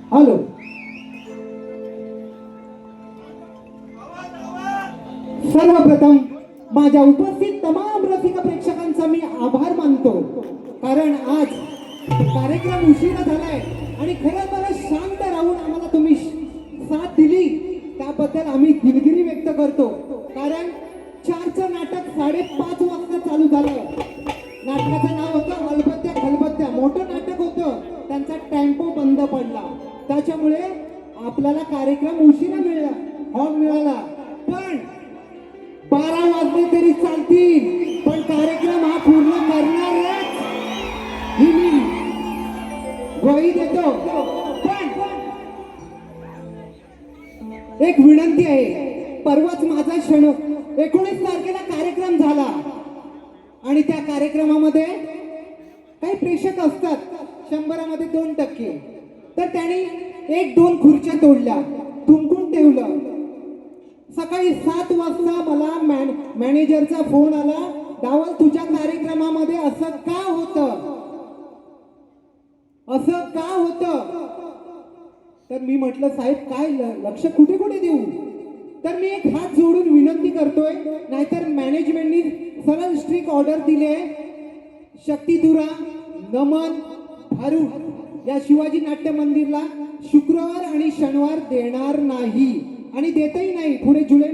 Hello, सर्वप्रथम माझ्या उपस्थित तमाम रसिक प्रेक्षकांचा मी आभार मानतो, कारण आज कार्यक्रम उशिरा झालाय आणि खरंच मला शांत राहून आम्हाला तुम्ही साथ दिली त्याबद्दल आम्ही दिलगिरी व्यक्त करतो. कारण 4चं नाटक 5:30 वाजता चालू झालं. नाटकाचं नाव होतं अलबत्त्या खलबत्त्या. मोठं नाटक होतं, त्यांचा टेम्पो बंद पडला, त्याच्यामुळे आपल्याला कार्यक्रम उशिरा मिळाला, हॉल मिळाला. पण 12 वाजले तरी चालतील, पण कार्यक्रम हा पूर्ण करणारच ही मी ग्वाही देतो. पण एक विनंती आहे, परवाच माझा क्षण 19 तारखेला कार्यक्रम झाला आणि त्या कार्यक्रमामध्ये काही प्रेक्षक असतात 100मध्ये 2%, तर त्यांनी 1-2 खुर्च्या तोडल्या, थुंकून ठेवलं. सकाळी 7 वाजता मला मॅनेजरचा फोन आला, डावल तुझ्या कार्यक्रमामध्ये असं का होतं, असं का होतं. तर मी म्हटलं साहेब काय लक्ष कुठे कुठे देऊ. तर मी एक हात जोडून विनंती करतोय, नाहीतर मॅनेजमेंटनी सरळ स्ट्रिक्ट ऑर्डर दिले, शक्तिधुरा, नमन, भारूड या शिवाजी नाट्य मंदिरला शुक्रवार आणि शनिवार देणार नाही आणि देतही नाही. पुढे जुलै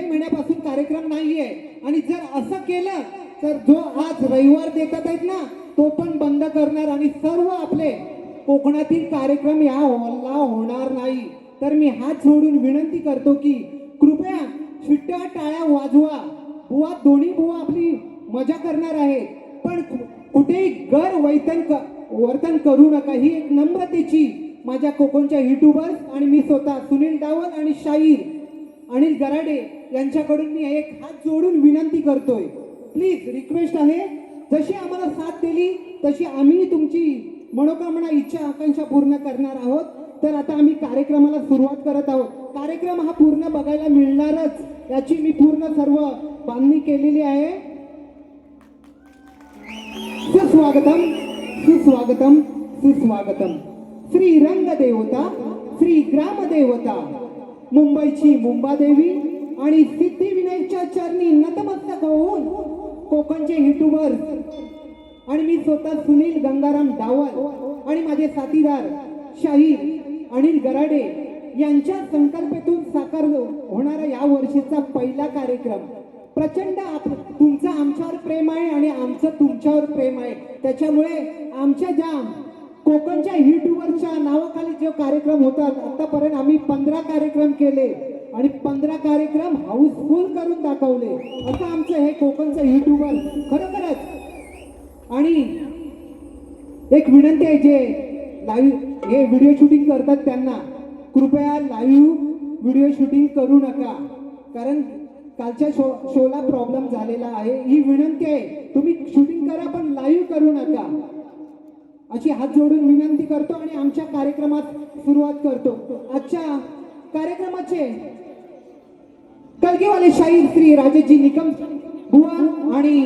महिन्यापासून कार्यक्रम नाहीये. आणि जर असं केलं तर जो आज रविवार देतात आहेत ना, तो पण बंद करणार आणि सर्व आपले कोकणातील कार्यक्रम या हॉलला होणार नाही. तर मी हात जोडून विनंती करतो की कृपया शिट्ट्या टाळ्या वाजवा. बुवा, दोन्ही बुवा आपली मजा करणार आहेत, पण कुठेही वर्तन करू नका. ही एक नम्रतेची माझ्या कोकणच्या युट्यूबर्स आणि मी स्वतः सुनील डावल आणि शाहीर अनिल गराडे यांच्याकडून मी एक हात जोडून विनंती करतोय. प्लीज रिक्वेस्ट आहे, जशी आम्हाला साथ दिली तशी आम्ही तुमची मनोकामना, इच्छा, आकांक्षा पूर्ण करणार आहोत. तर आता आम्ही कार्यक्रमाला सुरुवात करत आहोत. कार्यक्रम हा पूर्ण बघायला मिळणारच याची मी पूर्ण सर्व बांधणी केलेली आहे. सुस्वागतम सुस्वागतम सुस्वागतम. श्री रंगदेवता, श्री ग्रामदेवता, मुंबईची मुंबादेवी आणि सिद्धिविनायकच्या चरणी नतमस्तक होऊन कोकणचे युट्यूबर आणि मी स्वतः सुनील गंगाराम डावल आणि माझे साथीदार शाहीर अनिल गराडे यांच्या संकल्पेतून साकार होणारा या वर्षीचा पहिला कार्यक्रम. प्रचंड तुमचं आमच्यावर प्रेम आहे आणि आमचं तुमच्यावर प्रेम आहे. त्याच्यामुळे आमच्या ज्या कोकणच्या युट्यूबरच्या नावाखाली जो कार्यक्रम होतात, आतापर्यंत आम्ही 15 कार्यक्रम केले आणि 15 कार्यक्रम हाऊसफुल करून दाखवले. असं आमचं हे कोकणचं युट्यूबर खरोखरच. आणि एक विनंती आहे, जे लाईव्ह हे व्हिडिओ शूटिंग करतात त्यांना कृपया लाईव्ह व्हिडिओ शूटिंग करू नका, कारण कालच्या शोला प्रॉब्लेम झालेला आहे. ही विनंती आहे, तुम्ही शूटिंग करा पण लाईव्ह करू नका अशी हात जोडून विनंती करतो आणि आमच्या कार्यक्रमात सुरुवात करतो. आजच्या कार्यक्रमाचे कलगीवाले शाहीर श्री राजेशजी निकम बुवा आणि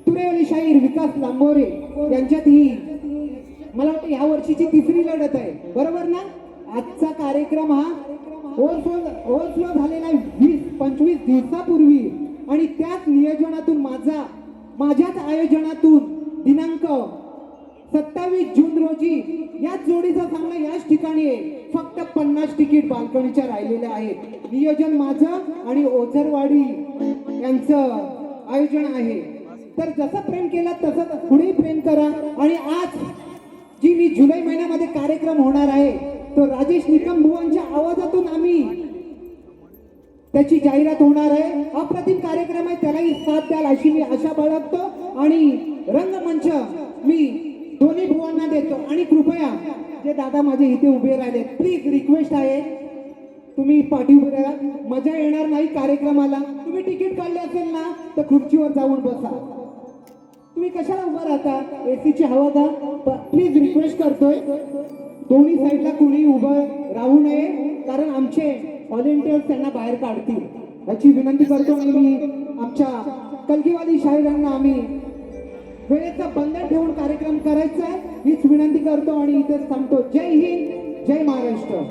तुरेवाले शाहीर विकास लांबोरे यांच्यात ही मला वाटतं या वर्षीची 3री लढत आहे, बरोबर ना. आजचा कार्यक्रम हा ओव्हरफ्लो झालेला आहे 20-25 दिवसापूर्वी आणि त्याच नियोजनातून माझ्याच आयोजनातून दिनांक 27 जून रोजी याच जोडीचा सामना याच ठिकाणी आहे. फक्त 50 तिकीट बाल्कनीच्या राहिलेले आहेत. नियोजन माझं आणि ओझरवाडी यांचं आयोजन आहे. तर जसं प्रेम केलं तसं पुढेही प्रेम करा. आणि आज जी मी जुलै महिन्यामध्ये कार्यक्रम होणार आहे तो राजेश निकम बुवांच्या आवाजातून आम्ही त्याची जाहिरात होणार आहे. अप्रतिम कार्यक्रम आहे, त्यालाही साथ द्याल अशी मी आशा बाळगतो. आणि रंगमंच मी दोन्ही भुवांना देतो. आणि कृपया जे दादा माझे इथे उभे राहिले, प्लीज रिक्वेस्ट आहे, तुम्ही पाठी उभे राहा. मजा येणार नाही कार्यक्रमाला. तुम्ही तिकीट काढले असेल ना तर खुर्चीवर जाऊन बसा. तुम्ही कशाला उभा राहता? एसीची हवा का? प्लीज रिक्वेस्ट करतोय, दोन्ही साईडला कुणी उभं राहू नये, कारण आमचे व्हॉलेंटियर्स त्यांना बाहेर काढतील याची विनंती करतो. आणि मी आमच्या कलगीवाली शाहिरांना आम्ही वेळेचं बंधन ठेवून कार्यक्रम करायचा आहे हीच विनंती करतो आणि इथेच थांबतो. जय हिंद, जय Maharashtra.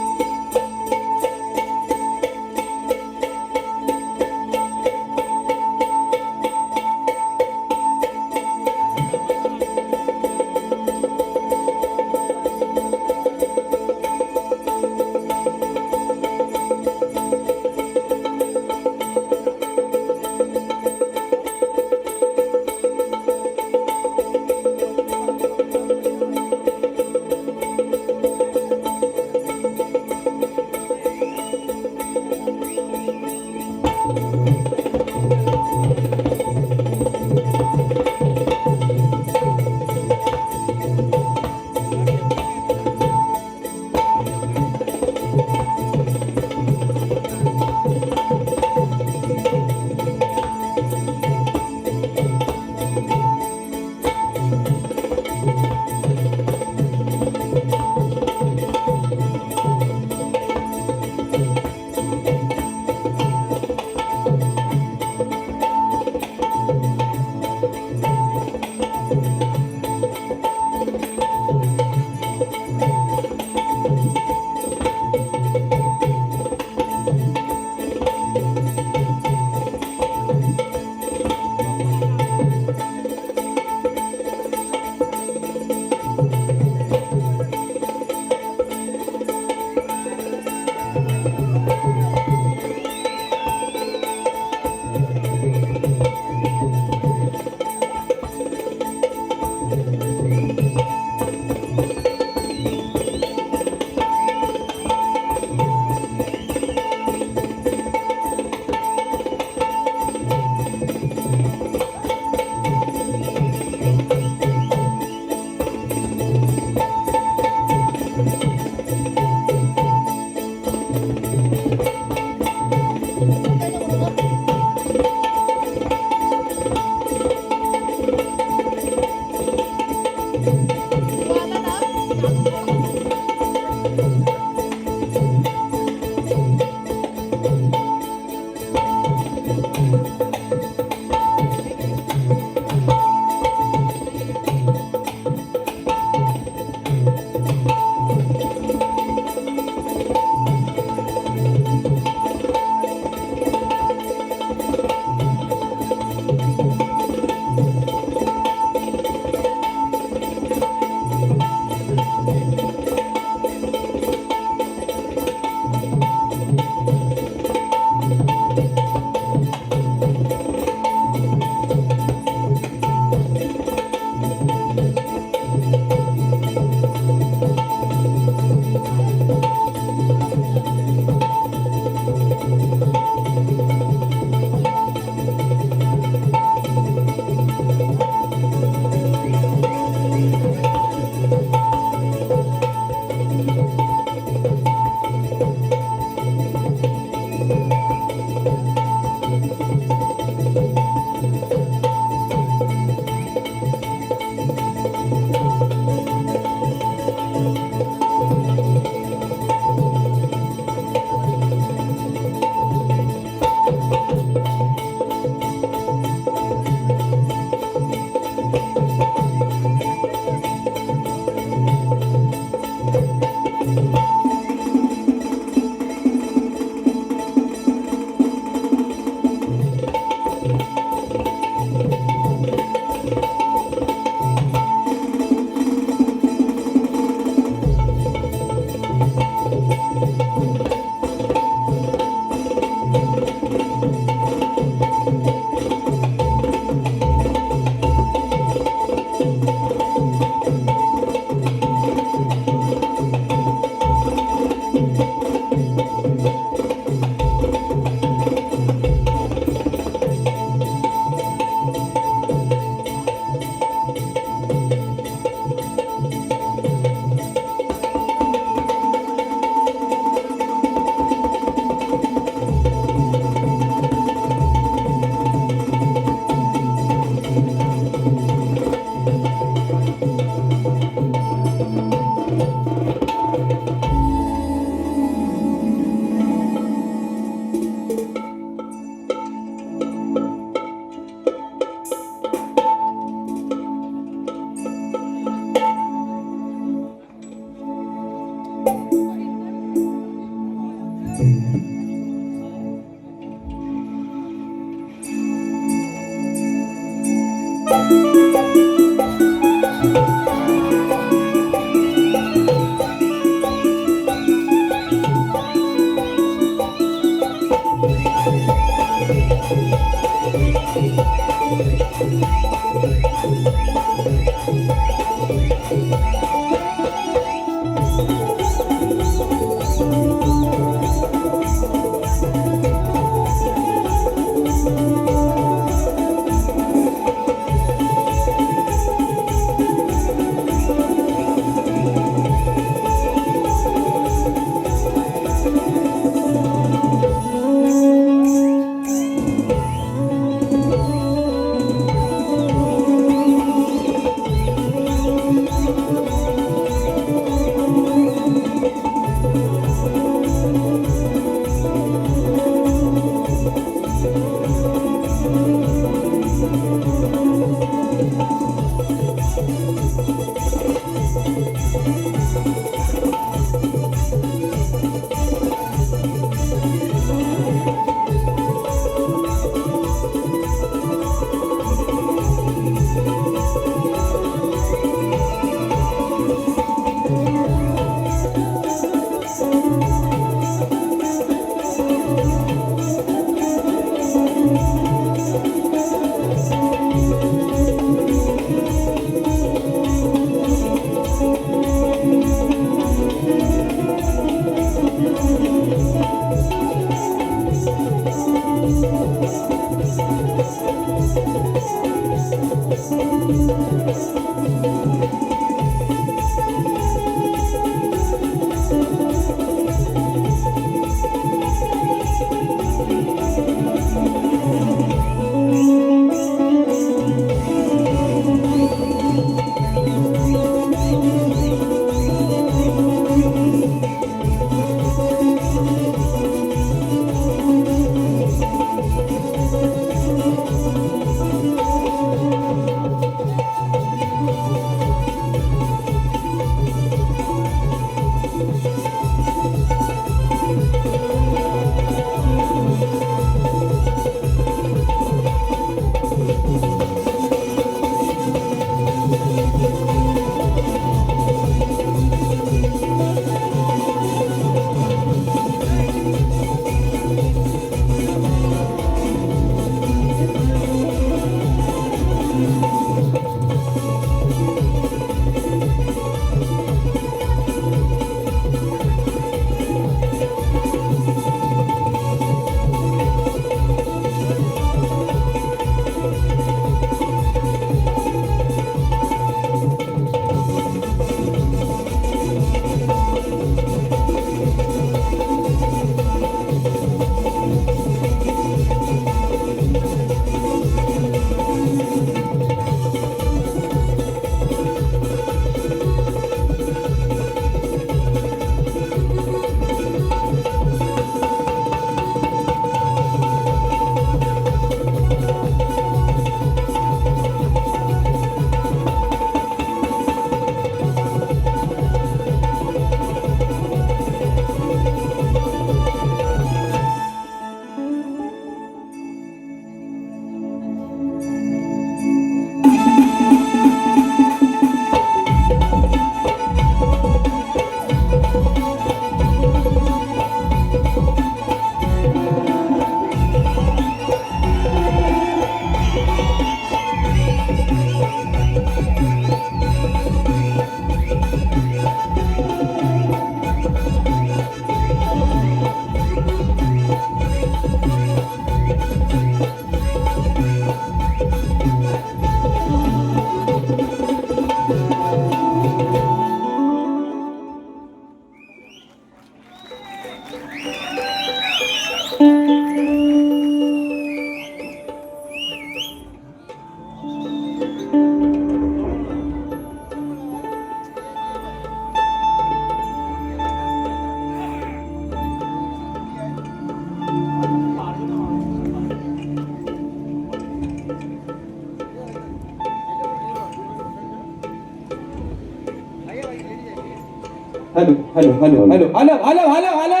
Hello hello hello hello hello hello hello hello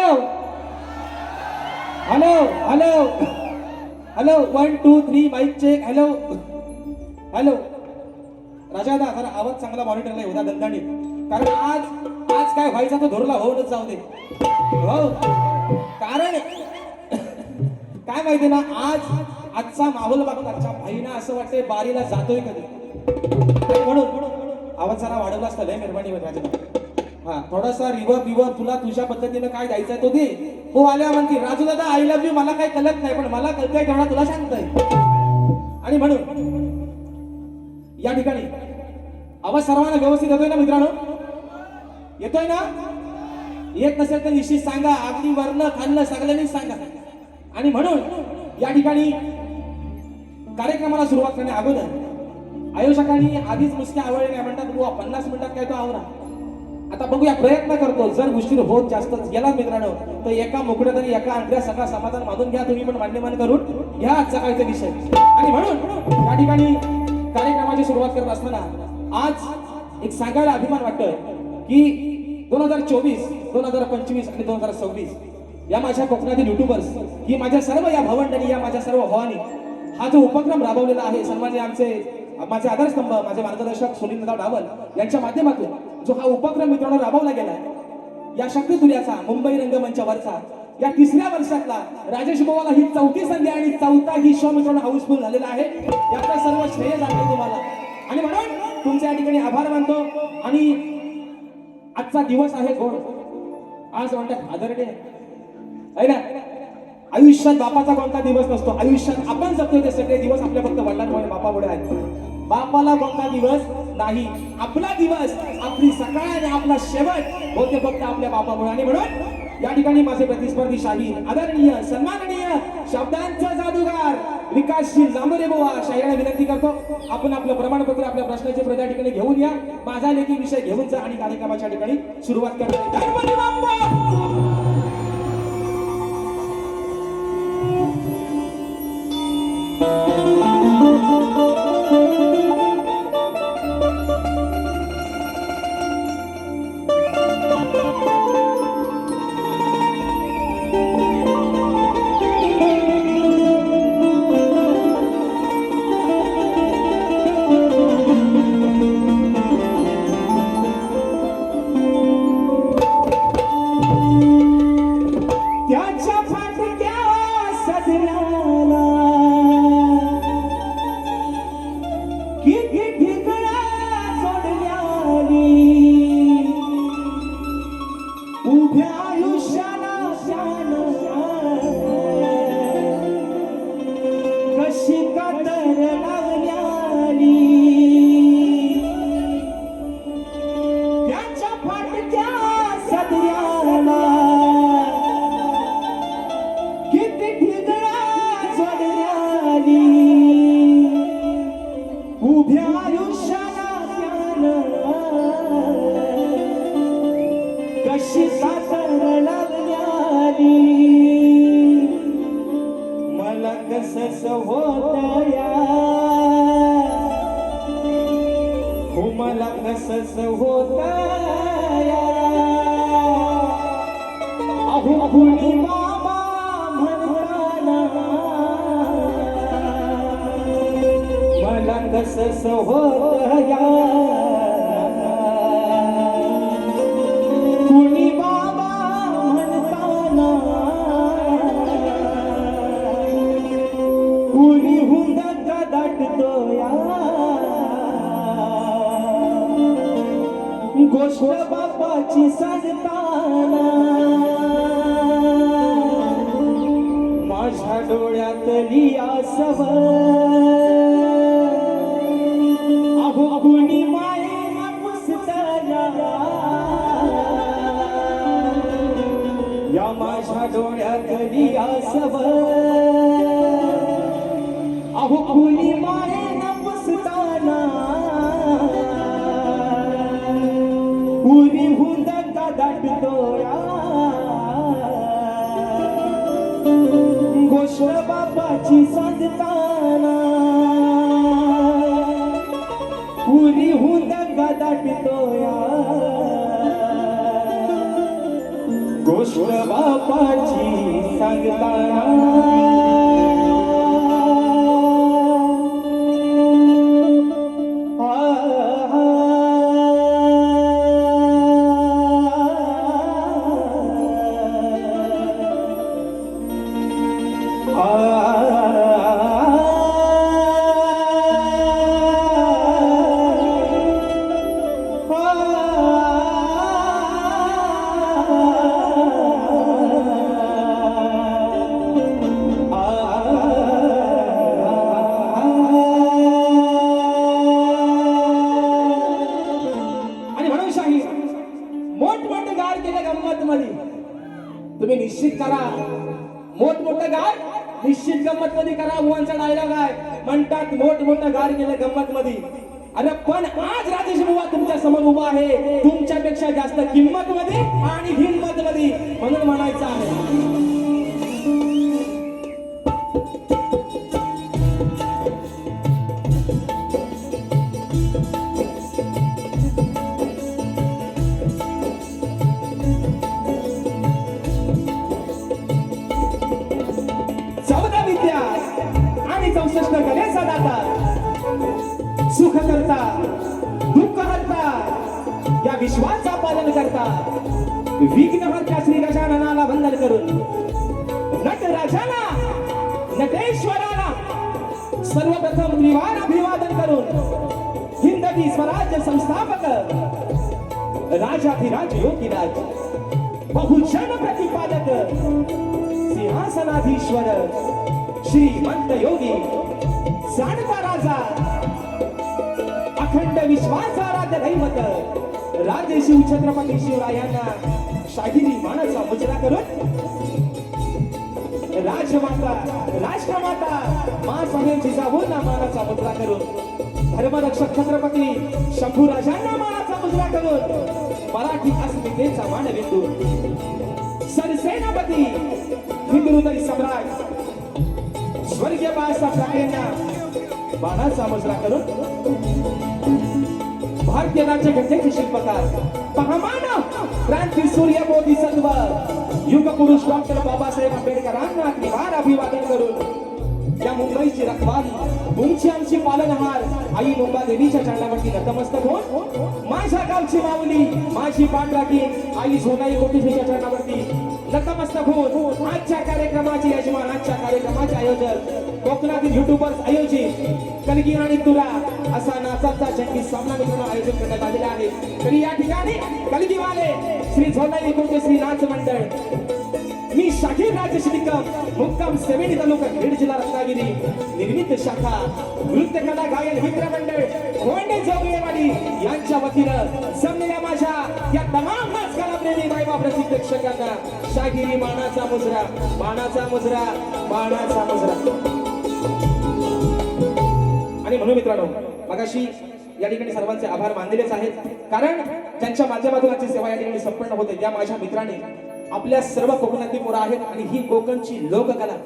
hello hello hello 1 2 3 mic check hello hello Raja दा जरा आवाज चांगला मॉनिटरला येऊ द्या दणदणीत. कारण आज आज काय व्हायचा तो धोरला होऊनच जाऊ दे. हो कारण काय माहिती ना आजचा माहोल बघता भाईना असं वाटतंय बारीला जातोय कधी. म्हणून आवाज जरा वाढवला असता लय मेहरबानी राजा. हा थोडासा रिवर्ब तुला तुझ्या पद्धतीनं काय द्यायचंय तो दे. हो आल्या म्हणते राजू दादा आय लव्ह यू मला काही कळत नाही पण मला कळतंय तेवढा तुला सांगतोय. आणि म्हणून या ठिकाणी आवाज सर्वांना व्यवस्थित येतोय ना मित्रांनो? येतोय ना? येत नसेल तर निश्चित सांगा. अगदी वर्ण खाल्लं सगळ्यांनी सांगा. आणि म्हणून या ठिकाणी कार्यक्रमाला सुरुवात करण्या अगोदर आयोजकांनी आधीच नुसत्या आवडले नाही म्हणतात बुवा 50 मिनिटात काय तो आवरा. आता बघूया प्रयत्न करतो. जर उशीर होत जास्त गेला मित्रांनो तर एका मुकड्यात आणि एका अंड्या सगळा समाधान बांधून घ्या. तुम्ही पण मान्यमान करून घ्या आजचा काहीचा विषय. आणि म्हणून या ठिकाणी कार्यक्रमाची सुरुवात करत असताना आज एक सांगायला अभिमान वाटतोय की 2024, 2025 आणि 2026 या माझ्या कोकणातील युट्यूबर्स ही माझ्या सर्व या भावंडांनी या माझ्या सर्व भावांनी हा जो उपक्रम राबवलेला आहे सन्माननीय माझे आधारस्तंभ माझे मार्गदर्शक सुनीलदादा डावल यांच्या माध्यमातून जो हा उपक्रम मित्रांनो राबवला गेला या शक्तितुल्याचा मुंबई रंगमंचावरचा या 3ऱ्या वर्षातला राजेश बोवाला ही 4थी संधी आणि 4था ही शो मित्रांनो हाऊसफुल झालेला आहे. याचा सर्व श्रेय जाते तुम्हाला. आणि म्हणून तुमच्या या ठिकाणी आभार मानतो. आणि आजचा दिवस आहे गोड. आज म्हणतात फादर डे आहे ना. आयुष्यात बापाचा कोणता दिवस नसतो. आयुष्यात आपण जगतोय ते सगळे दिवस आपल्या फक्त वडिलांमुळे बापामुळे आहेत. बापाला कोणता दिवस नाही. आपला दिवस आपली सकाळ आणि आपला शेवट होते फक्त आपल्या बापामुळे. आणि म्हणून या ठिकाणी माझे प्रतिस्पर्धी शाहीर आदरणीय सन्माननीय शब्दांचा जादूगार विकासशील जांभरे बुवा शाहिरांना विनंती करतो आपण आपलं प्रमाणपत्र आपल्या प्रश्नाचे प्रत या ठिकाणी घेऊन या. माझा लेखी विषय घेऊन जा आणि कार्यक्रमाच्या ठिकाणी सुरुवात करतो. गणपती बाप्पा गोष्ट बापाची सांगताना माझ्या डोळ्यातली आसव अहो कुणी मायेला पुसताना या माझ्या डोळ्यातली आसव अहो कुणी मायेला पुसताना पुरी हुंदका दाटतोया गोष्ट बापाची सांगताना पुरी हुंदका दाटतोया गोष्ट बापाची सांगताना गंमत मध्ये करा बुवांचा डायलॉग आहे म्हणतात मोठं गार केलं गंमत मध्ये अरे पण आज राजेश बुवा तुमच्या समोर उभा आहे तुमच्यापेक्षा जास्त किंमत मध्ये आणि हिंमत मध्ये म्हणून म्हणायचं आहे सुख करता दुःख हरता या विश्वाचा पालन करता विघ्नहर्त्या श्री गजाननाला वंदन करून नटराजाला नटेश्वराला सर्वप्रथम त्रिवार अभिवादन करून हिंदवी स्वराज्य संस्थापक राजाधिराज योगीराज बहुजन प्रतिपादक सिंहासनाधीश्वर श्रीमंत योगी जाणता राजा अखंड विश्वासाराध्य दैवत राजशिव छत्रपती शिवरायांना शाहिरी मानाचा मुजरा करून राजमाता राष्ट्रमाता मा साहेब जिजाऊंना मानाचा मुजरा करून धर्मरक्षक छत्रपती शंभूराजांना मानाचा मुजरा करून मराठी अस्मितेचा मानबिंदू सरसेनापती हिंदुहृदय सम्राट स्वर्गीय बाळासाहेब ठाकरेंना मानाचा मुजरा करून भारतीय राज्यघटनेचे शिल्पकार महामानव क्रांती सूर्य बोधिसत्व युग पुरुष डॉक्टर बाबासाहेब आंबेडकरांना त्रिवार अभिवादन करून या मुंबईची रखवाली तुमची आमची पालनहार आई मुंबा देवीच्या चरणावरती नतमस्तक होऊन माझ्या गावची माऊली माझी पाठराखी आई झोनाई कोटीच्या चरणावरती नतमस्तक होऊन आजच्या कार्यक्रमाचे यजमान आजच्या कार्यक्रमाचे आयोजक कोकणातील युट्यूबर्स आयोजित कलगी आणि तुरा असा नाचाचा जंगी सामना मित्रांनो आयोजित करण्यात आलेला आहे तरी या ठिकाणी कलगीवाले श्री झोनाई कोटे श्री नाच मंडळ मी शाहीर राजेश निकम मुक्काम सेवेनी तालुका बीड जिल्हा रत्नागिरी निर्मित शाखा नृत्य कला गायन मित्र मंडळ कोंडे जोगळेवाडी यांच्या वतीनं जमलेल्या माझ्या या तमाम नाचकलाप्रेमी मायबाप रसिक प्रेक्षकांना शाहिरी मानाचा मुजरा मानाचा मुजरा मानाचा मुजरा आणि म्हणून मित्रांनो मगाशी या ठिकाणी सर्वांचे आभार मानलेलेच आहेत कारण ज्यांच्या माध्यमातून आजची सेवा या ठिकाणी संपन्न होते त्या माझ्या मित्रांनी आपल्या सर्व कोकणातील पोरं आहेत आणि ही कोकणची लोककला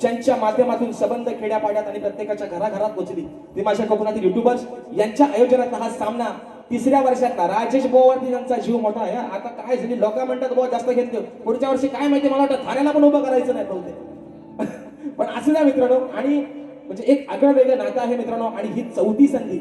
ज्यांच्या माध्यमातून संबंध खेड्यापाड्यात आणि प्रत्येकाच्या घराघरात पोहोचली ते माझ्या कोकणातील युट्यूबर्स यांच्या आयोजनात हा सामना तिसऱ्या वर्षातला राजेश बोवावरती त्यांचा जीव मोठा आहे आता काय झाली लोक म्हणतात बोवा जास्त घेत पुढच्या वर्षी काय माहिती मला वाटतं थाण्याला पण उभं करायचं नाही बहुतेक पण असं द्या मित्रांनो आणि म्हणजे एक आगळं वेगळं नातं आहे मित्रांनो आणि ही चौथी संधी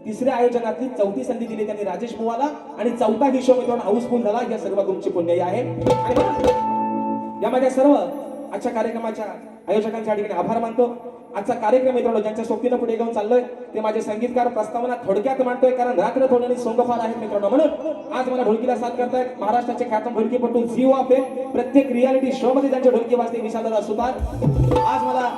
तिसऱ्या आयोजनातली चौथी संधी दिली त्यांनी राजेश बुवाला आणि चौथा हिशोब मित्रांनो हाऊसफुल झाला या सर्व तुमची पुण्याई आहे आणि या माझ्या सर्व आजच्या कार्यक्रमाच्या आयोजकांच्या ठिकाणी आभार मानतो आजचा कार्यक्रम मित्रांनो ज्यांच्या सोबतीनं पुढे घेऊन चाललोय ते माझे संगीतकार प्रस्तावना थोडक्यात मांडतोय कारण रात्र थोडणी सोंग फार आहेत मित्रांनो म्हणून आज मला ढोलकीला साथ करतायत महाराष्ट्राचे ख्यातनाम ढोलकीपटू झी ऑफ प्रत्येक रियालिटी शो मध्ये त्यांचे ढोलकी वाजते विशालदादा सुतार आज मला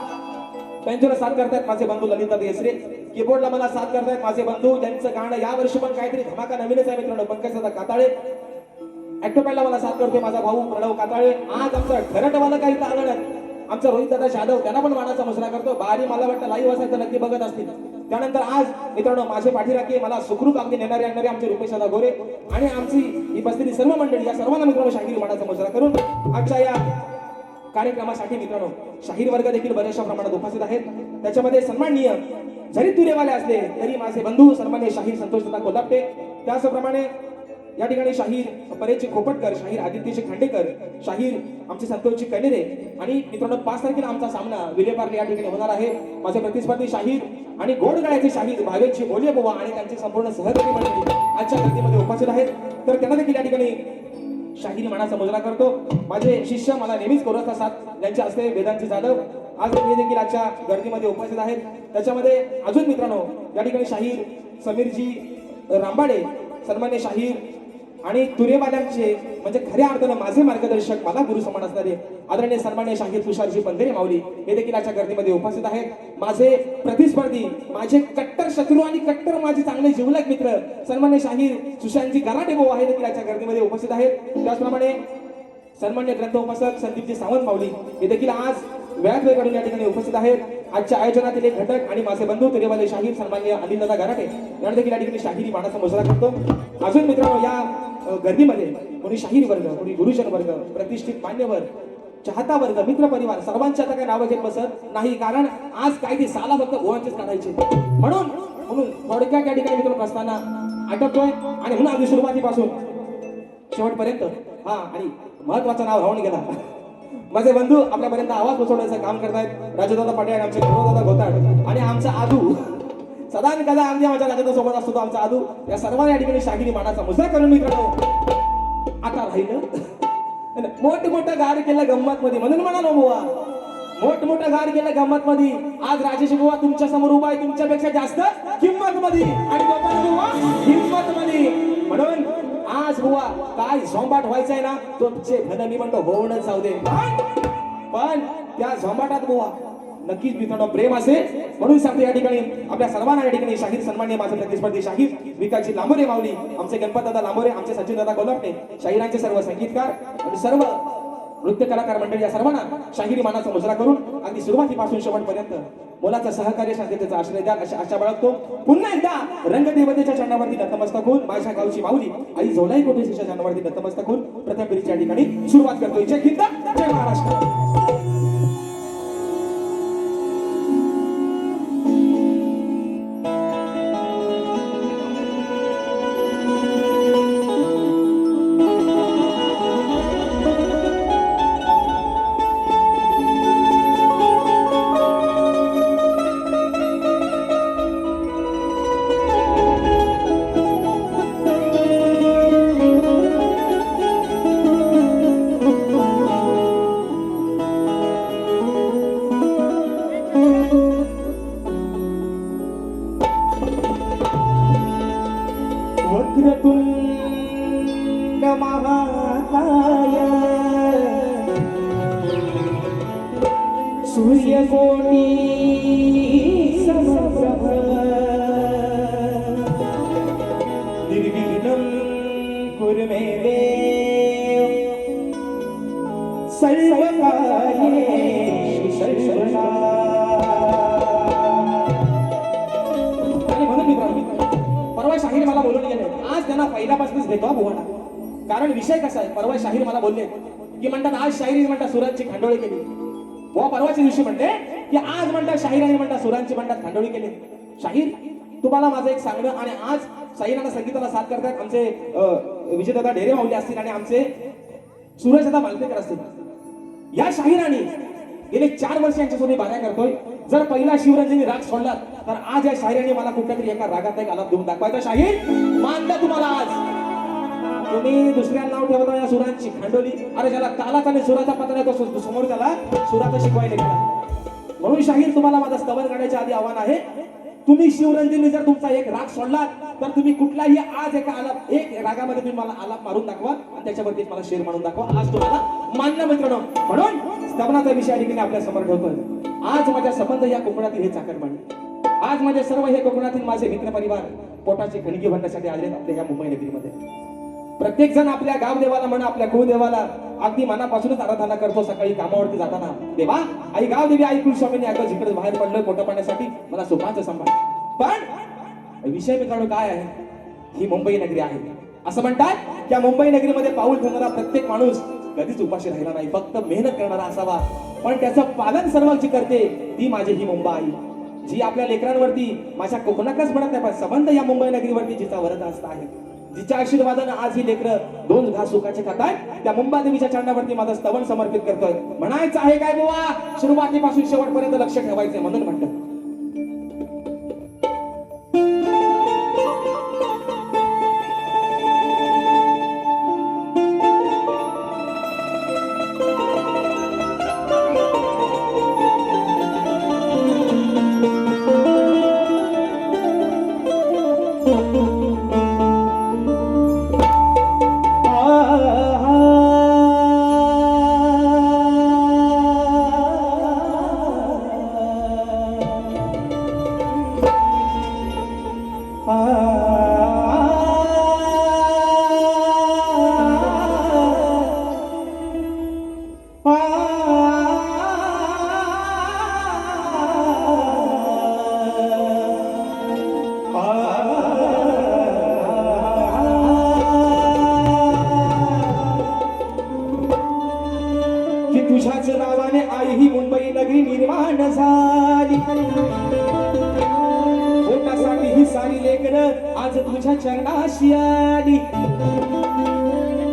बेंजोला साथ करतायत माझे बंधू ललिता देसरे कीबोर्डला मला साथ करतायत माझे बंधू ज्यांचं गाणं या वर्षी पण काहीतरी धमाका नवीनच आहे मित्रांनो पंकजदादा काताळे ऍक्टोपॅडला मला साथ करतोय माझा भाऊ प्रणव काताळे आज आमचं ठरटवाला काही तर आलं नाही आमचा रोहित दादा जाधव त्यांना पण मानाचा मुजरा करतो बारी मला वाटतं लाईव्ह असेल तर नक्की बघत असतील त्यानंतर आज मित्रांनो माझे पाठीराखी मला सुखरूप अगदी नेणारे आणणारे आमचे रुपेश दादा गोरे आणि आमची ही बसलेली सर्व मंडळी या सर्वांना मित्रांनो शाहीर मानाचा मुजरा करून आजच्या या कार्यक्रमासाठी मित्रांनो शाहीर वर्ग देखील बऱ्याचशा प्रमाणात उपस्थित आहेत त्याच्यामध्ये सन्माननीय जरी तुरेवाले असले तरी माझे बंधू सन्माननीय शाहीर संतोषदादा कोल्हापटे त्याचप्रमाणे या ठिकाणी शाहीर परेशजी खोपटकर शाहीर आदित्यजी खांडेकर शाहीर आमचे संतोषजी कनेरे आणि मित्रांनो 5 तारखेला आमचा सामना विलेपार्ले या ठिकाणी होणार आहे माझे प्रतिस्पर्धी शाहीर आणि गोडगळ्याचे शाहीर भावेशजी बोले बुवा आणि त्यांचे संपूर्ण सहकारी मंडळी आजच्या गर्दीमध्ये उपस्थित आहेत तर त्यांना देखील या ठिकाणी शाहिरी मानाचा मुजरा करतो माझे शिष्य मला नेहमीच करत असतात ज्यांचे असते वेदांती जाधव आज ते देखील आजच्या गर्दीमध्ये उपस्थित आहेत त्याच्यामध्ये अजून मित्रांनो या ठिकाणी शाहीर समीरजी रांबाडे सन्मान्य शाहीर आणि तुरेवाल्यांचे म्हणजे खऱ्या अर्थानं माझे मार्गदर्शक मला गुरु समान असणारे आदरणीय सन्मान्य शाहीर तुषारजी बंधेरे माऊली हे देखील आजच्या गर्दीमध्ये उपस्थित आहेत माझे प्रतिस्पर्धी माझे कट्टर शत्रू आणि कट्टर माझे चांगले जिवलग मित्र सन्मान्य शाहीर सुशांतजी गराटे भाऊ हे देखील आजच्या गर्दीमध्ये उपस्थित आहेत त्याचप्रमाणे सन्मान्य ग्रंथ उपासक संदीपजी सावंत माऊली हे देखील आज वेळात वेळ काढून या ठिकाणी उपस्थित आहेत. आजच्या आयोजनातील एक घटक आणि माझे बंधू तुरेवाले शाहीर सन्माननीय अनिलदादा गराटे यांना देखील या ठिकाणी शाहिरी मानाचा मुजरा करतो. अजून मित्रांनो, या गर्दीमध्ये कोणी शाहीर वर्ग, कोणी गुरुजन वर्ग, प्रतिष्ठित मान्यवर, चाहता वर्ग, मित्र परिवार सर्वांची आता काही नावं घेत बसत नाही, कारण आज काय ते साला फक्त गोवांचेच काढायचे. म्हणून थोडक्यात या ठिकाणी मित्रांनो प्रस्थाना आटपतोय आणि म्हणून अगदी सुरुवातीपासून शेवटपर्यंत हा आणि महत्वाचं नाव राहून गेला. माझे बंधू आपल्यापर्यंत आवाज पोहोचवण्याचं काम करतायत. राजदादा पाटील, आमचे गौरवदादा घोताड आणि आमचा आदू सदा आणि कदा आमच्या माझ्या राजादा सोबत असतो तो आमचा आदू. या सर्वांना या ठिकाणी शाहिरी मानाचा मुजरा करून मित्रांनो आता राहिलं मोठं गार केलं गंमत मध्ये, म्हणून म्हणालो बुवा मोठं गार केलं गंमत मध्ये. आज राजेश बुवा तुमच्या समोर उभा आहे, तुमच्यापेक्षा जास्त किंमत मध्ये आणि तो पण बुवा हिंमत मध्ये. म्हणून आज बुवा काय झोंबाट व्हायचंय ना, तो भलं मी म्हणतो होऊनच जाऊ दे, पण त्या झोंबाटात बुवा नक्कीच मित्रांनो प्रेम असेल. म्हणून सांगतो या ठिकाणी आपल्या सर्वांना या ठिकाणी शाहीर सन्माननीय माझे प्रतिस्पर्धी शाहीर विकासजी लांबोरे माऊली, आमचे गणपतदादा लांबोरे, आमचे सचिनदादा कोल्हापणे, शाहिरांचे सर्व संगीतकार आणि सर्व नृत्य कलाकार मंडळी या सर्वांना शाहिरी मानाचा मुजरा करून अगदी सुरुवातीपासून शेवटपर्यंत मोलाचा सहकार्य शांततेचा आश्रय द्या अशी आशा बाळगतो. पुन्हा एकदा रंगदेवतेच्या चरणावरती नतमस्तक होऊन माझ्या गावची माऊली आई झोलाई कोटेच्या चरणावरती नतमस्तक होऊन प्रथम फेरीच्या ठिकाणी सुरुवात करतोय. जय हिंद, जय महाराष्ट्र. वक्रतुंड महाकाय सूर्यकोटी समप्रभ निर्विघ्नं कुरु मे देव सर्वकार्येषु सर्वदा. परवा शाहीर मला बोलून गेले, आज त्यांना पहिल्यापासूनच भेटवा बुवाना. कारण विषय कसा आहे, परवा शाहीर मला बोलले की म्हणतात आज शाहिरी म्हणतात सुरांची खांडोळी केली. बुवा परवाच्या दिवशी म्हणते की आज म्हणतात शाहिरांनी म्हणतात सुरांची म्हणतात खांडोळी केली. शाहीर तुम्हाला माझं एक सांगणं, आणि आज शाहिरांना संगीताला साथ करतात आमचे विजयदादा ढेरे माऊली असतील आणि आमचे सूरजदादा मालपेकर असतील. या शाहिरांनी गेले 4 वर्ष यांच्यासोबत बाऱ्या करतोय. जर पहिला शिवरंजनी राग सोडला तर आज या शाहिरांनी मला कुठल्या तरी एका रागात एक आलाप देऊन दाखवायचा. शाहीर मानलं तुम्हाला आज. तुम्ही दुसऱ्या नाव ठेवता या सुरांची खांडोली. अरे ज्याला तालाचा आणि सुराचा पत्र आहे तो समोर त्याला सुराचा शिकवायला गेला. म्हणून शाहीर तुम्हाला माझा स्तवन काढायच्या आधी आव्हान आहे, तुम्ही शिवरंजनी जर तुमचा एक राग सोडलात तर तुम्ही कुठलाही आज एका आलाप एक रागामध्ये तुम्ही मला आलाप मारून दाखवा आणि त्याच्यावरती मला शेर मारून दाखवा. आज तुम्हाला मान्य मित्रांनो. म्हणून स्तवनाचा विषय ठिकाणी आपल्या समोर ठेवतोय. आज माझ्या संबंध या कोकणातील हे चाकरमानी, आज माझे सर्व हे कोकणातील माझे मित्र परिवार पोटाची खणगी भरण्यासाठी आले आपल्या या मुंबई नगरीमध्ये. प्रत्येक जण आपल्या गाव देवाला म्हणा, आपल्या कुळदेवाला अगदी मनापासूनच आराधना करतो. सकाळी कामावरती जाताना देवा आई गाव देवी आई कुलस्वामीने अगं जिकडे बाहेर पडलोय पोट पाण्यासाठी मला सुखाचं सांभाळ. पण विषय मित्रांनो काय आहे, ही मुंबई नगरी आहे. असं म्हणतात या मुंबई नगरीमध्ये पाऊल ठेवणारा प्रत्येक माणूस कधीच उपाशी राहिला नाही, फक्त मेहनत करणारा असावा. पण त्याचं पालन सर्व जी करते ती माझी ही मुंबई, जी आपल्या लेकरांवरती माझ्या कोकणातच म्हणत नाही पण संबंध या मुंबई नगरीवरती जिचा वरद हस्त आहे, जिच्या आशीर्वादानं आज ही लेकरं 2 घास सुखाचे खाताय, त्या मुंबई देवीच्या चरणावरती माझं स्तवन समर्पित करतोय. म्हणायचं आहे काय बुवा, सुरुवातीपासून शेवटपर्यंत लक्ष ठेवायचंय म्हणून म्हणतं. तुझ्या चरणाशी आली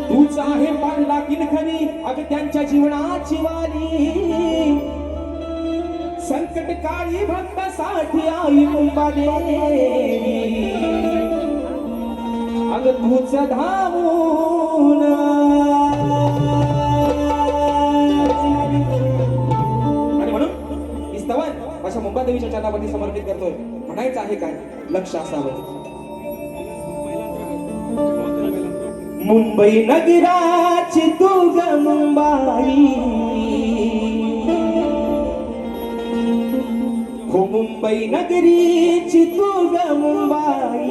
तूच आहे पांडला किनखनी अग त्यांच्या जीवनाची वाली संकट काळी भक्तासाठी आई मुंबादेवी अग तूच धावून आणि म्हणून ही स्तवन माझ्या मुंबादेवीच्या चरणावरती समर्पित करतोय. म्हणायचं आहे काय लक्ष असावं. मुंबई नगराची तू ग मुंबाई हो मुंबई नगरीची तू ग मुंबाई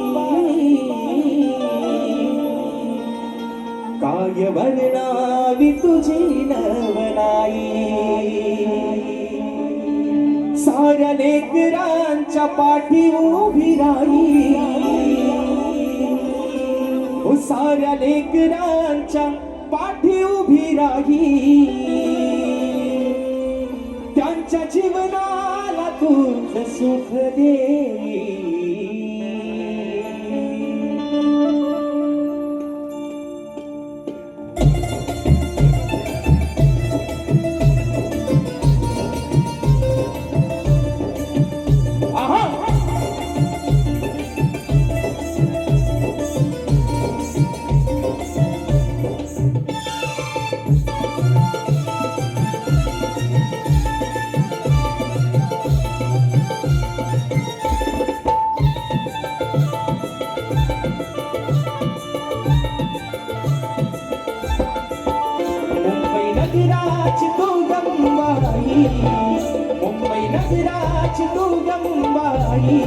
काय वर्णावी तुझी नवलाई साऱ्या लेकरांच्या पाठी उभी राही हो साऱ्या लेकरांच्या पाठी उभी राही त्यांच्या जीवनाला तुझ सुख दे. नगराची तू ग मुंबाई मुंबई नगराची तू ग मुंबाई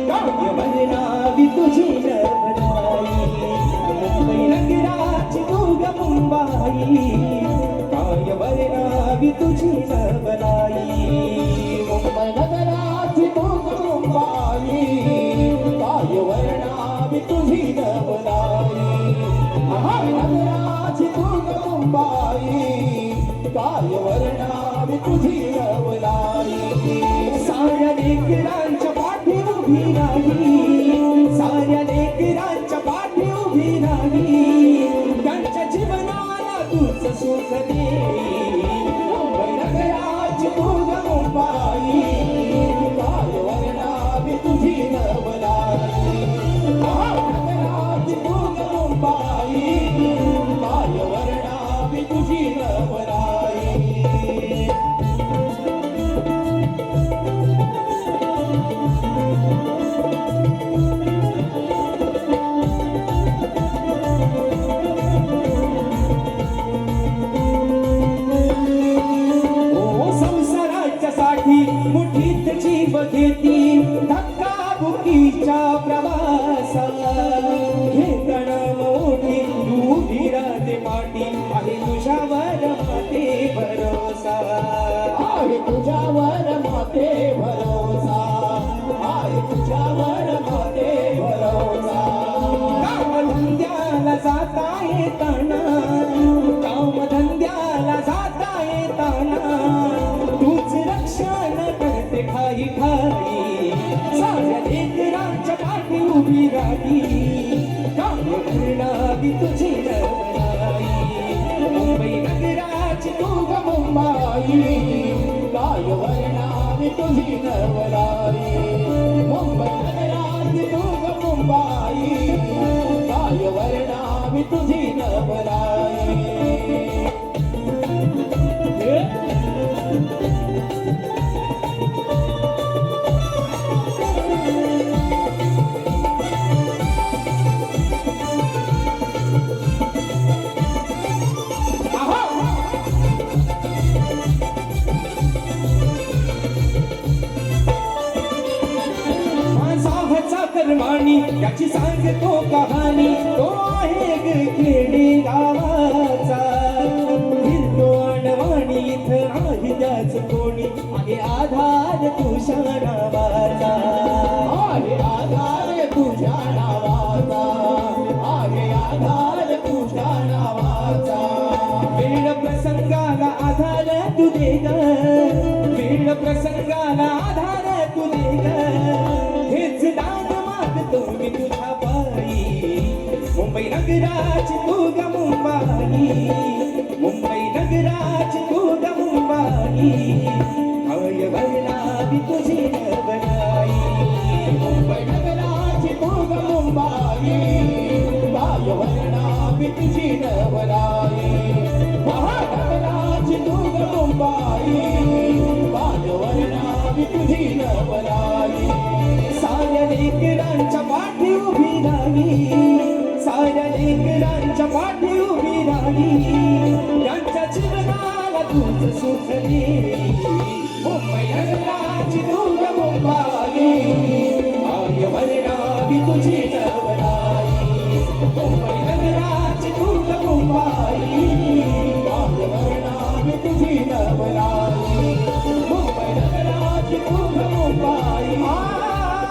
काय वर्णावी तुझी नवलाई मुंबई नगराची तू ग मुंबाई काय वर्णावी तुझी नवलाई मुंबई नगराची तू ग मुंबाई काय वर्णावी तुझी नवलाई नगराची तू ग मुंबाई काय वर्णावी तुझी नवलाई साऱ्या लेकरांच्या पाठी उभी राही साऱ्या लेकरांच्या पाठी उभी राही त्यांच्या जीवनाला तूच सुख दे. मुंबई नगराची तू ग मुंबाई काय वर्णावी तुझी नवलाई नगराची तू ग मुंबाई काय वर्णावी तुझी नवलाई. संसाराच्यासाठी मुठीत जीव घेती धक्काबुक्कीच्या प्रवासात घेताना मोठी तू धीराते पाठी आहे तुझ्यावर माते भरोसा आहे तुझ्यावर माते भरोसा आहे तुझ्यावर माते भरोसा कामधंद्याला जाता येताना कामधंद्याला जाता येताना तूच रक्षण करते ठाई ठाई साऱ्या लेकरांच्या पाठी उभी राही काय वर्णावी तुझी नवलाई मुंबई नगराची तू ग मुंबाई काय वर्णावी तुझी नवलाई मुंबई नगराची तू ग मुंबाई काय वर्णावी तुझी नवलाई. करमानी याची सांगतो कहाणी तो आहे ग खेडे गावाचा फिरतो अडवाणी इथं आहे त्याच कोणी आहे आधार तुझ्या नावाचा आहे आधार तुझ्या नावाचा आहे आधार तुझ्या नावाचा वेळ प्रसंगाला आधार तू दे ग वेळ प्रसंगाला आधार तू दे ग हेच दान मागतो मी तुझ्या नगराची तू ग मुंबाई, मुंबई नगराची तू ग मुंबाई, काय वर्णावी तुझी नवलाई. मुंबई नगराची तू ग मुंबाई, काय वर्णावी तुझी नवलाई. महानगराची तू ग मुंबाई, काय वर्णावी तुझी नवलाई. साऱ्या लेकरांच्या पाठी उभी राही, साऱ्या लेकरांच्या पाठी उभी राही, त्यांच्या जीवनाला तूच सुखली. मुंबई नगराची तू ग मुंबाई, काय वर्णावी तुझी नवलाई. मुंबई नगराची तू ग मुंबाई, काय वर्णावी तुझी नवलाई. मुंबई नगराची तू ग मुंबाई,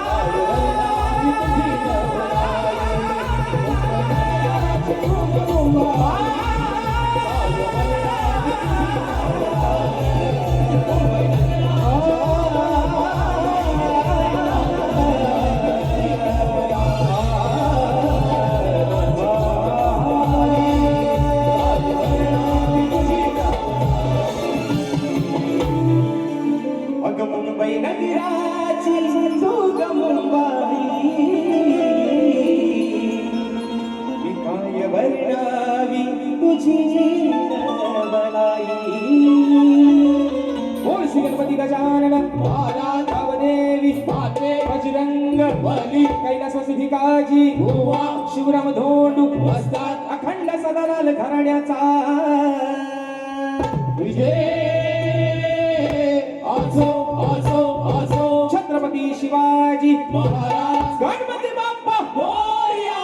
काय वर्णावी तुझी नवलाई. मुंबई नगराची तू ग मुंबाई, काय वर्णावी तुझी नवलाई. मुंबई नगराची अगं मुंबई नगराची तू ग मुंबाई, मी काय वर्णावी तुझी नवलाई. बोल श्री गणपती गजानन महाराज देवी माते बजरंग बली कैलासवासी काजी भुवा शिवराम धोंडू असतात अखंड सदालाल घराण्याचा विजय. असो असो असो छत्रपती शिवाजी महाराज गणपती बाप्पा मोरया.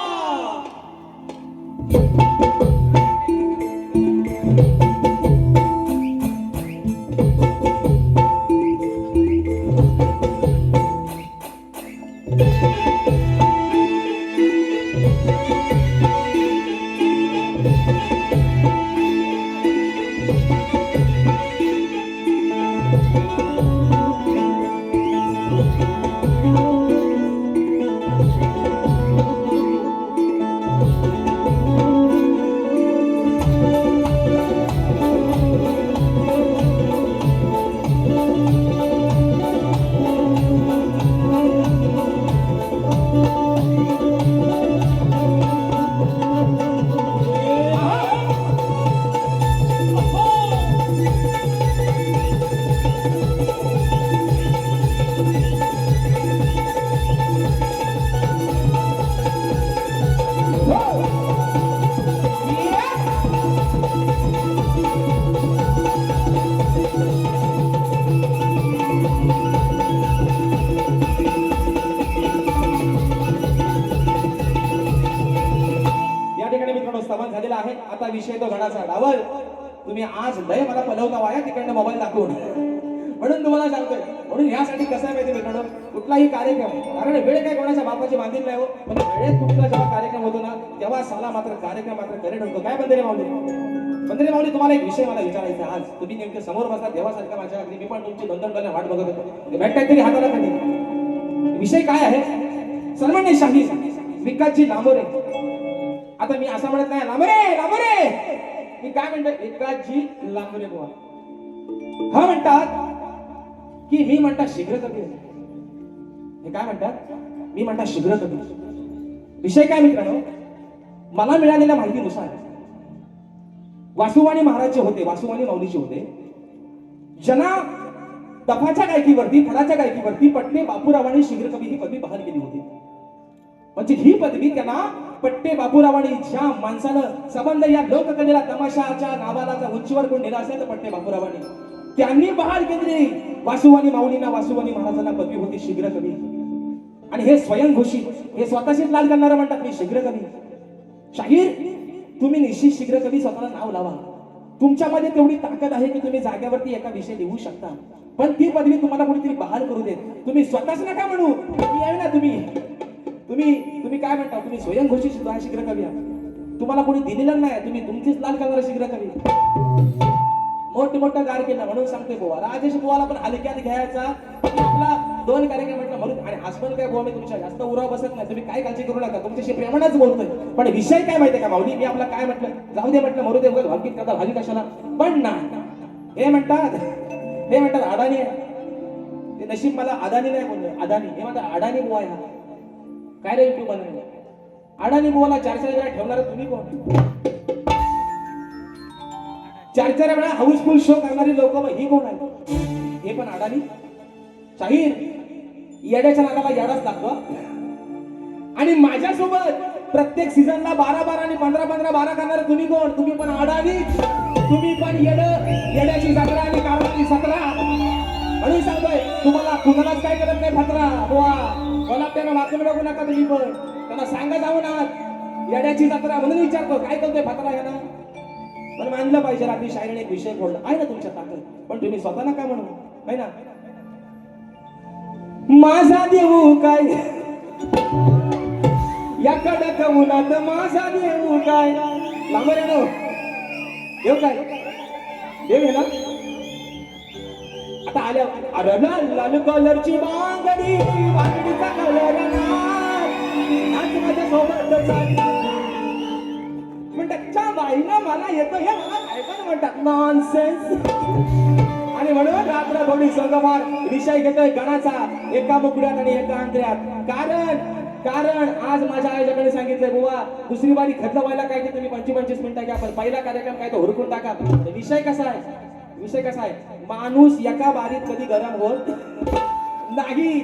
या ठिकाणी मित्रांनो स्तवन झालेला आहे. आता विषय तो गणाचा डावल. तुम्ही आज लय मला पलवता वाया तिकडनं मोबाईल दाखवून, म्हणून तुम्हाला सांगतोय. म्हणून यासाठी कसं आहे माहिती मित्रांनो, कुठलाही कार्यक्रम, कारण वेळ काय कोणाच्या बापाची बांधील नाही हो, पण वेळेत कुठला जेव्हा कार्यक्रम होतो ना तेव्हा साला मात्र कार्यक्रम मात्र करेक्ट होतो. काय बंदरे माऊली? बंदरे माऊली, तुम्हाला एक विषय मला विचारायचा आहे. आज तुम्ही नेमके समोर बसला देवासारखं माझ्या अगदी, मी पण तुमची दोन दोन वाट बघत होतो. भेटताय तरी हाताला कधी. विषय काय आहे? सन्मान्य शाही विकासजी लांबोरे. आता मी असं म्हणत नाही लांबरे लांबरे, मी काय म्हणतो विकासजी लांबरे बुवा. हा म्हणतात की मी म्हणतात शीघ्र कवी. हे काय म्हणतात? मी म्हणतात शीघ्र कवी. विषय काय मित्रांनो, मला मिळालेल्या माहितीनुसार वासुवाणी महाराजचे होते, वासुवाणी माऊलीचे होते, ज्यांना दफाच्या गायकीवरती, फडाच्या गायकीवरती पट्टे बापूरावांनी शीघ्र कवी ही पदवी बहाल केली होती. म्हणजे ही पदवी त्यांना पट्टे बापूरावांनी, ज्या माणसानं संबंध या लोककलेला तमाशाच्या नावाला जर उंचीवर कोण नेला असेल तर पट्टे बापूरावांनी, त्यांनी बहाल केलेली वासुवाणी माऊलींना, वासुवाणी महाराजांना पदवी होती शीघ्र कवी. आणि हे स्वयंघोषित, हे स्वतःशीच लाल करणारं म्हणतात मी शीघ्र कवी. शाहीर, तुम्ही निश्चित शीघ्र कवी स्वतःला नाव लावा. तुमच्यामध्ये तेवढी ताकद आहे की तुम्ही जाग्यावरती एका विषय लिहू शकता, पण ती पदवी तुम्हाला कोणीतरी बहाल करू देत. तुम्ही स्वतःच नका म्हणू, तुम्ही आहे ना, तुम्ही तुम्ही तुम्ही काय म्हणता, तुम्ही स्वयंघोषित सुद्धा शीघ्र कवी आहात. तुम्हाला कोणी दिलेलं नाही, तुम्ही तुमचीच लाल करणारा शीघ्र कवी. मोठं गार केलं म्हणून सांगते बुवा, राजेश बुवाला पण हलक्यात घ्यायचा. आपला 2 कार्यक्रम म्हटलं म्हणून आणि हसबंड काय बोल मी तुमच्या जास्त उराव बसत नाही, तुम्ही काय काळजी करू नका, तुमच्याशी प्रेमानच बोलतोय. पण विषय काय माहितीये का माऊली, मी आपला काय म्हटलं, जाऊ दे म्हटलं, मरू दे, उगाच भावकीत करता, भाजी कशाला. पण ना हे म्हणतात अडाणी आहे. ते नशीब मला अदानी नाही बोलले, अदानी हे म्हणतात अडाणी बुवा आहे हा. काय रे युट्यूब बनवलं अडाणी बुवाला 4-4 वेळा ठेवणार तुम्ही कोण? 4-4 वेळा हाऊसफुल शो करणारी लोक ही कोण आहेत? हे पण अडाणी. शाहीर येड्याच्या नादाला येडाच लागतो. आणि माझ्यासोबत प्रत्येक सीझनला 12-12 आणि 15-15 12 करणारे तुम्ही कोण? तुम्ही पण अडाणी, तुम्ही पण येड्याची 17 आणि कारणाची 17. म्हणून सांगतोय तुम्हाला, कुणालाच काय करत नाही फतरा बुवा. मला त्यांना वाचून बघू नका तुम्ही, पण त्यांना सांगा जाऊन आहात येड्याची 17. म्हणून विचारतो काय करतोय फतरा आहे ना. पण मानलं पाहिजे, रात्री शायरीने एक विषय फोडला आहे ना तुमच्या ताकद, पण तुम्ही स्वतः नका म्हणू आहे ना. माझा देऊ काय या कडक उन्हात, माझा देऊ काय लांबर आहे ना देव, काय देव आहे ना. आता आल्या अरे लाल कलरची बांगडी, बांगडीचा कलर आज माझ्या सोबत म्हणतात बाईना मला येतो हे मला काय पण म्हणतात नॉनसेन्स. आणि म्हणून रात्र थोडी संगमार विषय घेतोय गणाचा, एका मुकड्यात आणि एका अंतऱ्यात. कारण आज माझ्या आयोजकाने सांगितलंय बुवा दुसरी बारी खतलं व्हायला काय की तुम्ही 25-25 मिनिटं घ्या, पण पहिला कार्यक्रम काय तो हुरकून टाका. विषय कसा आहे, माणूस एका बारीत कधी गरम होत नाही,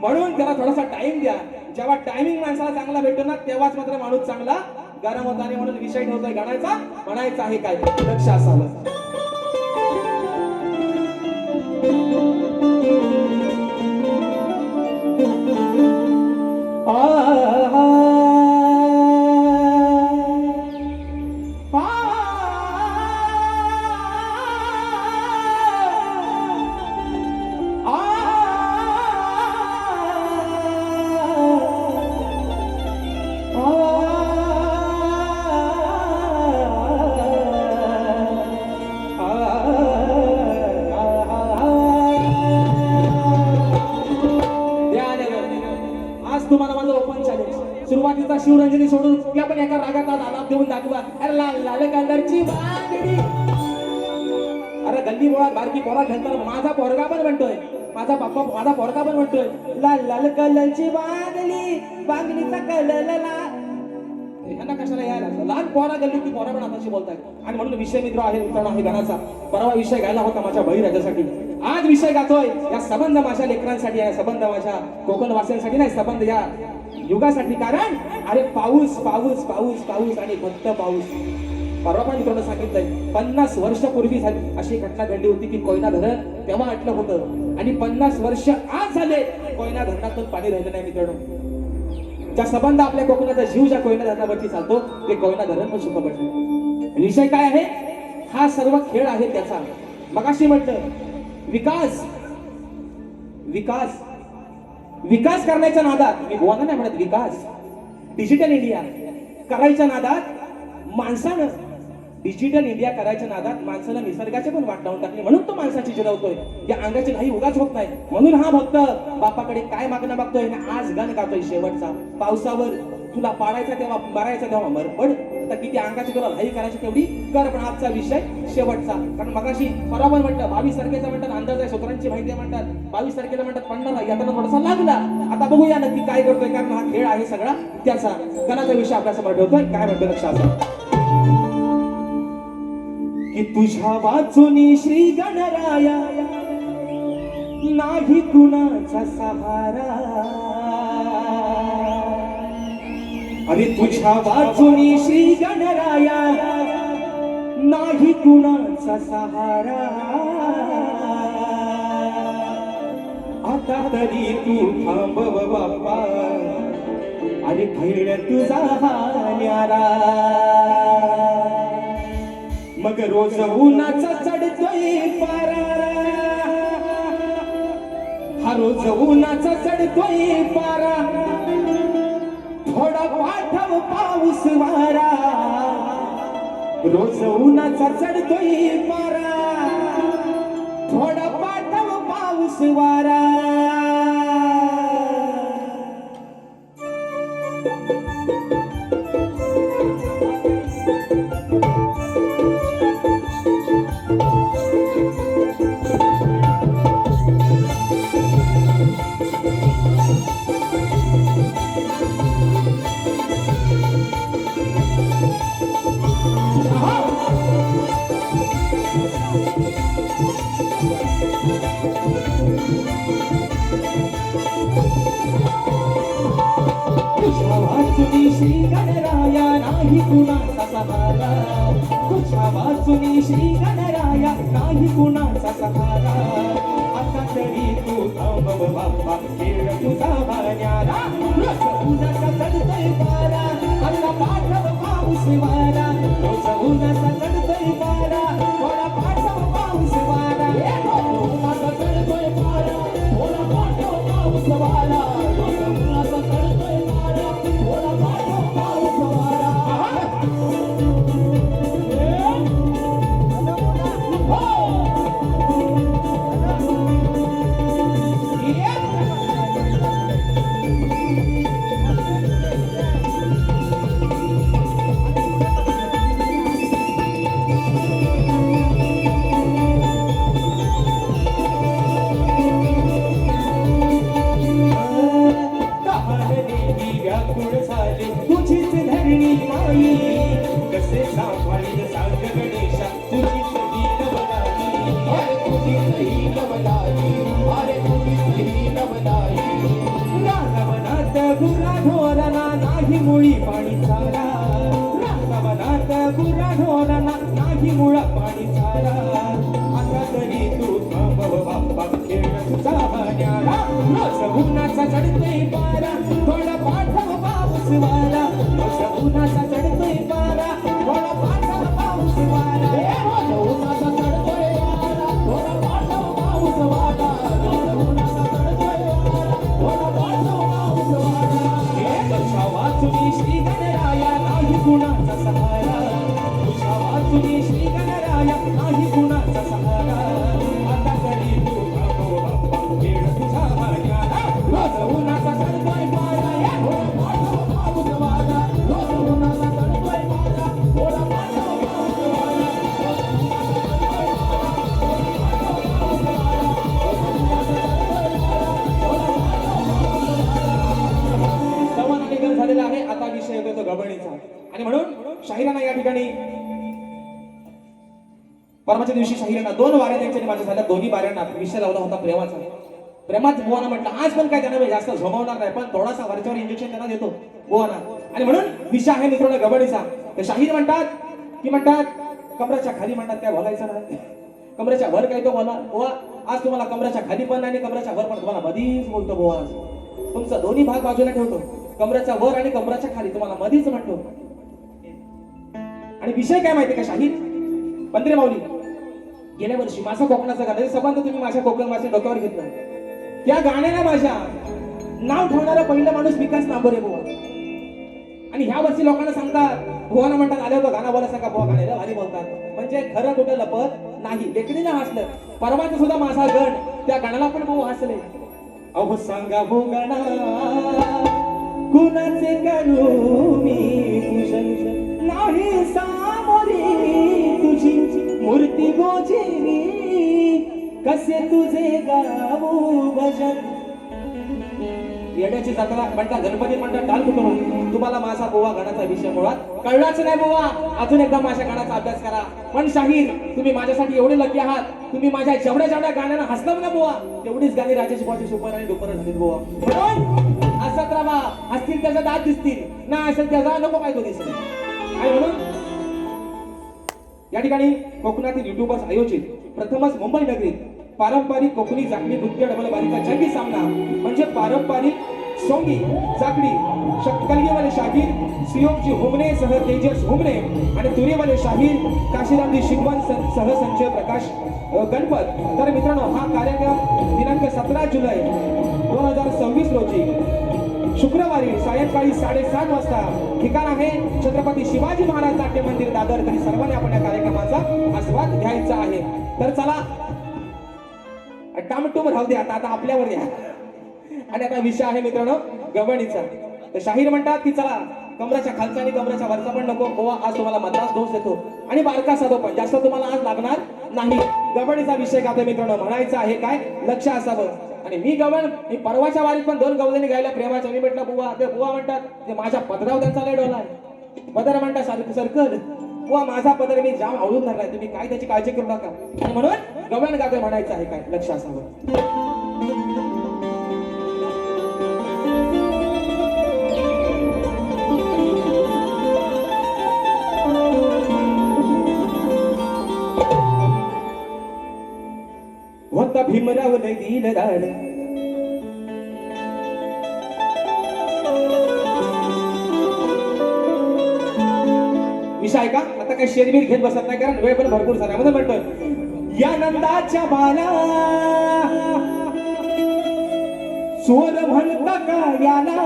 म्हणून त्याला थोडासा टाइम द्या. जेव्हा टायमिंग माणसाला चांगला भेटतो ना तेव्हाच मात्र माणूस चांगला गरम होता. आणि म्हणून विषय ठेवतोय गणाचा, म्हणायचं आहे काय लक्ष असावं. तुम्हाला माझं ओपन चॅलेंज. सुरुवातीचा शिवरंजनी सोडून कुठल्या पण एका रागाचा आलाप देऊन दाखवा. अरे लाल कलरची बांगडी. अरे गल्ली बोळात बारकी पोरा घालताना माझा पोरगा पण म्हणतोय, माझा पोरगा पण म्हणतोय लाल कलरची बांगडी, बांगडीचा कलर ह्यांना कशाला यायला लहान पोरा गल्ली ती पोरा पण आताशी बोलताय. आणि म्हणून विषय मित्र आहे, मित्रांनो आहे गणाचा. परवा विषय घ्यायला होता माझ्या बळीराजासाठी, आज विषय गातोय या संबंध माझ्या लेकरांसाठी आहे, संबंध माझ्या कोकण वासियांसाठी नाही, संबंध या युगासाठी. कारण अरे पाऊस पाऊस पाऊस पाऊस आणि फक्त पाऊस. परवा पण मित्रांनो सांगितलंय 50 वर्षापूर्वी झाली अशी घटना घडली होती की कोयना धरण तेव्हा आटलं होतं आणि 50 वर्ष आज झाले कोयना धरणातून पाणी राहिलं नाही. मित्रांनो ज्या संबंध आपल्या कोकणाचा जीव ज्या कोयना धरणावरती चालतो ते कोयना धरण पण सुख पडलं. विषय काय आहे, हा सर्व खेळ आहे त्याचा. मगाशी म्हटलं विकास विकास विकास करण्याच्या नादात, मी बोलणार नाही म्हणत विकास, डिजिटल इंडिया करायच्या नादात माणसानं, डिजिटल इंडिया करायच्या नादात माणसानं निसर्गाचे पण वाट लावून टाकली. म्हणून तो माणसाची जिरवतोय. या अंगाची घाई उगाच होत नाही. म्हणून हा भक्त बापाकडे काय मागणं मागतोय ना, आज गाणं गातोय शेवटचा. पावसावर तुला पाडायचा तेव्हा मारायचा तेव्हा मरपड, तर किती अंगाची तुला घाई करायची तेवढी कर. पण आजचा विषय शेवटचा. कारण मगाशी बरोबर म्हणतात 22 तारखेचा म्हणतात अंदाज आहे, सूत्रांची माहिती आहे म्हणतात 22 तारखेला म्हणतात पंढरा यात्रा थोडासा लागला. आता बघूया नक्की काय करतोय, कारण हा खेळ आहे सगळा त्याचा. गणाचा विषय आपल्या समोर ठेवतोय. काय म्हणतोय लक्षात की तुझ्या वाचुनी श्री गणराया नाही कुणाचा सहारा. अरे तुझ्या वाचुनी श्री गणराया नाही कुणाचा सहारा. आता तरी तू थांबव बाप्पा आणि भैर तुझा हा न्यारा. मग रोज उन्हाचा चढतोय पारा, हा रोज उन्हाचा चढतोय पारा. थोडा पाठव पाऊस वारा, रोज उन्हाचा चढतोय पारा. थोडा पाठव पाऊस वारा. सहारा तुझ्या वाचुनी श्री गणराया नाही कुणाचा सहारा आता तरी तू थांबव बाप्पा खेळ तुझा भाण्याला रोज उन्हाचा चढतोय पारा आता पाठव पाऊस वारा रोज उन्हाचा चढतोय पारा थोडा पाठव पाऊस वारा उन्हाचा चढतोय पारा थोडा पाठव पाऊस वारा उन्हाचा चढतोय पारा थोडा पाठव पाऊस वारा व्याकुळ झाले तुझीच धरणी माई कसे सांभाळील सांग गणेशा तुझीच ही नवनाई अरे तुझी सही नवलाई अरे तुझी सही नवलाई रागवनात गुरा ढोरणा नाही मुळी पाणी चारा रागवनात गुरा ढोरणा नाही मुळा पाणी चारा आता तरी तू थांबव बाप्पा खेळ तुझा भाण्याला रोज उन्हाचा चढतोय पारा थोडा पाठव पाऊस वारा रोज उन्हाचा चढतोय पारा थोडा पाठव पाऊस वारा उन्हाचा चढतोय वारा थोडा पाठव पाऊस वारा उन्हाचा चढतोय वारा थोडा पाठव पाऊस वारा तुझ्या वाचुनी श्री गणराया नाही गुणाचा सहारा तुझ्या वाचुनी श्री गणराया नाही गुणाचा सहारा आता तरी तू थांबव बाप्पा खेळ तुझा भाण्याला रोज उन्हाचा चढतोय पारा थोडा पाठव पाऊस वारा उन्हाचा चढतोय वारा थोडा पाठव पाऊस वारा संवाद निकाल झालेला आहे. आता विषय येतो तो गबळीचा आणि म्हणून शाहिरांना या ठिकाणी परवाच्या दिवशी शाहिरांना 2 वाऱ्या त्यांच्या माझ्या झाल्या. दोन्ही वाऱ्यांना विषय लावला होता प्रेमाचा. प्रेमात बुवाना म्हटलं आज पण काय त्यांना जास्त झोमवणार नाही पण थोडासा वरच्यावर इंजेक्शन त्यांना देतो बुवाना आणि म्हणून विषय आहे मित्रांनो गबळीचा. तर शाहीर म्हणतात कमराच्या खाली म्हणतात काय बोलायचं नाही कमरेच्या वर काय तो बोला बुवा आज तुम्हाला कमराच्या खाली पण आणि कमराच्या वर पण तुम्हाला मधीच बोलतो बुवा आज तुमचा दोन्ही भाग बाजूला ठेवतो कमराच्या वर आणि कमराच्या खाली तुम्हाला मधीच म्हणतो. आणि विषय काय माहितीये का शाहीर पंत्रे माऊली गेल्या वर्षी माझा कोकणाचा गाणं संबंध तुम्ही माझ्या कोकण माझ्या डोक्यावर घेतलं त्या गाण्याला माझ्या नाव ठेवणारा पहिला माणूस विकास नांबरे बुवा आणि ह्या वर्षी लोकांना सांगतात बुवाना म्हणतात आले होतं गाणं बोला सांगा बुवा गाण्याला भारी बोलतात म्हणजे खरं कुठं लपत नाही. लेखणीला हसलं परवाचं सुद्धा माझा गण त्या गाण्याला पण भाऊ हसले. अहो सांगा हो गणा कुणाचे करू मी पूजन नाही सामोरी तुझी मूर्ती गोजेरी कसे तुझे गाऊ भजन. येण्याची जत्रा म्हणतात गणपती म्हणतात डाल कुठून तुम्हाला माझा बुवा गाण्याचा विषय मुळात कळलाच नाही बुवा. अजून एकदा माझ्या गाण्याचा अभ्यास करा. पण शाहीर तुम्ही माझ्यासाठी एवढे लकी आहात तुम्ही माझ्या जेवढ्या गाण्यांना हसलाव ना बुवा तेवढीच गाणी राजेश बुवाची सुपर आणि डुपर झालीत बुवा. म्हणून असत राहा हसतील त्याचा दात दिसतील ना असेल त्याचा नको काय तो दिसेल. आणि म्हणून या ठिकाणी कोकणातील युट्यूबर्स आयोजित प्रथमच मुंबई नगरीत पारंपरिक कोकणी जाकडी नृत्य डबल बारीचा जंगी सामना म्हणजे पारंपरिक सोंगी जाकडी कलगीवाले शाहीर सियोगजी हुमणे सह तेजस हुमणे आणि तुरीवाले शाहीर काशीरामजी शिकवण सह संजय प्रकाश गणपत. तर मित्रांनो हा कार्यक्रम दिनांक 17 जुलै 2026 रोजी शुक्रवारी सायंकाळी 7:30 वाजता ठिकाण आहे छत्रपती शिवाजी महाराज नाट्य मंदिर दादर. तरी सर्वांनी आपण या कार्यक्रमाचा आस्वाद घ्यायचा आहे. तर चला टामटूम राहू द्या आता आपल्यावर द्या. आणि आता विषय आहे मित्रांनो गवणीचा. तर शाहीर म्हणतात की चला कमराच्या खालचा आणि कमराच्या वरचा पण नको बुवा आज तुम्हाला मद्रास डोस देतो आणि बारका साधो पण जास्त तुम्हाला आज लागणार नाही. गवणीचा विषय गातो मित्रांनो म्हणायचा आहे काय लक्ष असावं. आणि मी गवण मी परवाच्या वारीत पण 2 गवळणी गायला प्रेमाच्या. मी म्हटलं बुवा ते बुवा म्हणतात ते माझ्या पदराव त्यांचा लय डोला आहे. पदर म्हणतात सरकल बुवा माझा पदर मी जाम आवडून धरलाय तुम्ही काय त्याची काळजी करू नका. आणि म्हणून गवळण गातो म्हणायचं आहे काय लक्ष असावं. भारावलं दिलदार विषय आहे का आता काय शेरबीर घेत बसत नाही कारण वेळ पण भरपूर झाला म्हणून म्हणतोय या नंदाच्या बाला चोर म्हणता का याला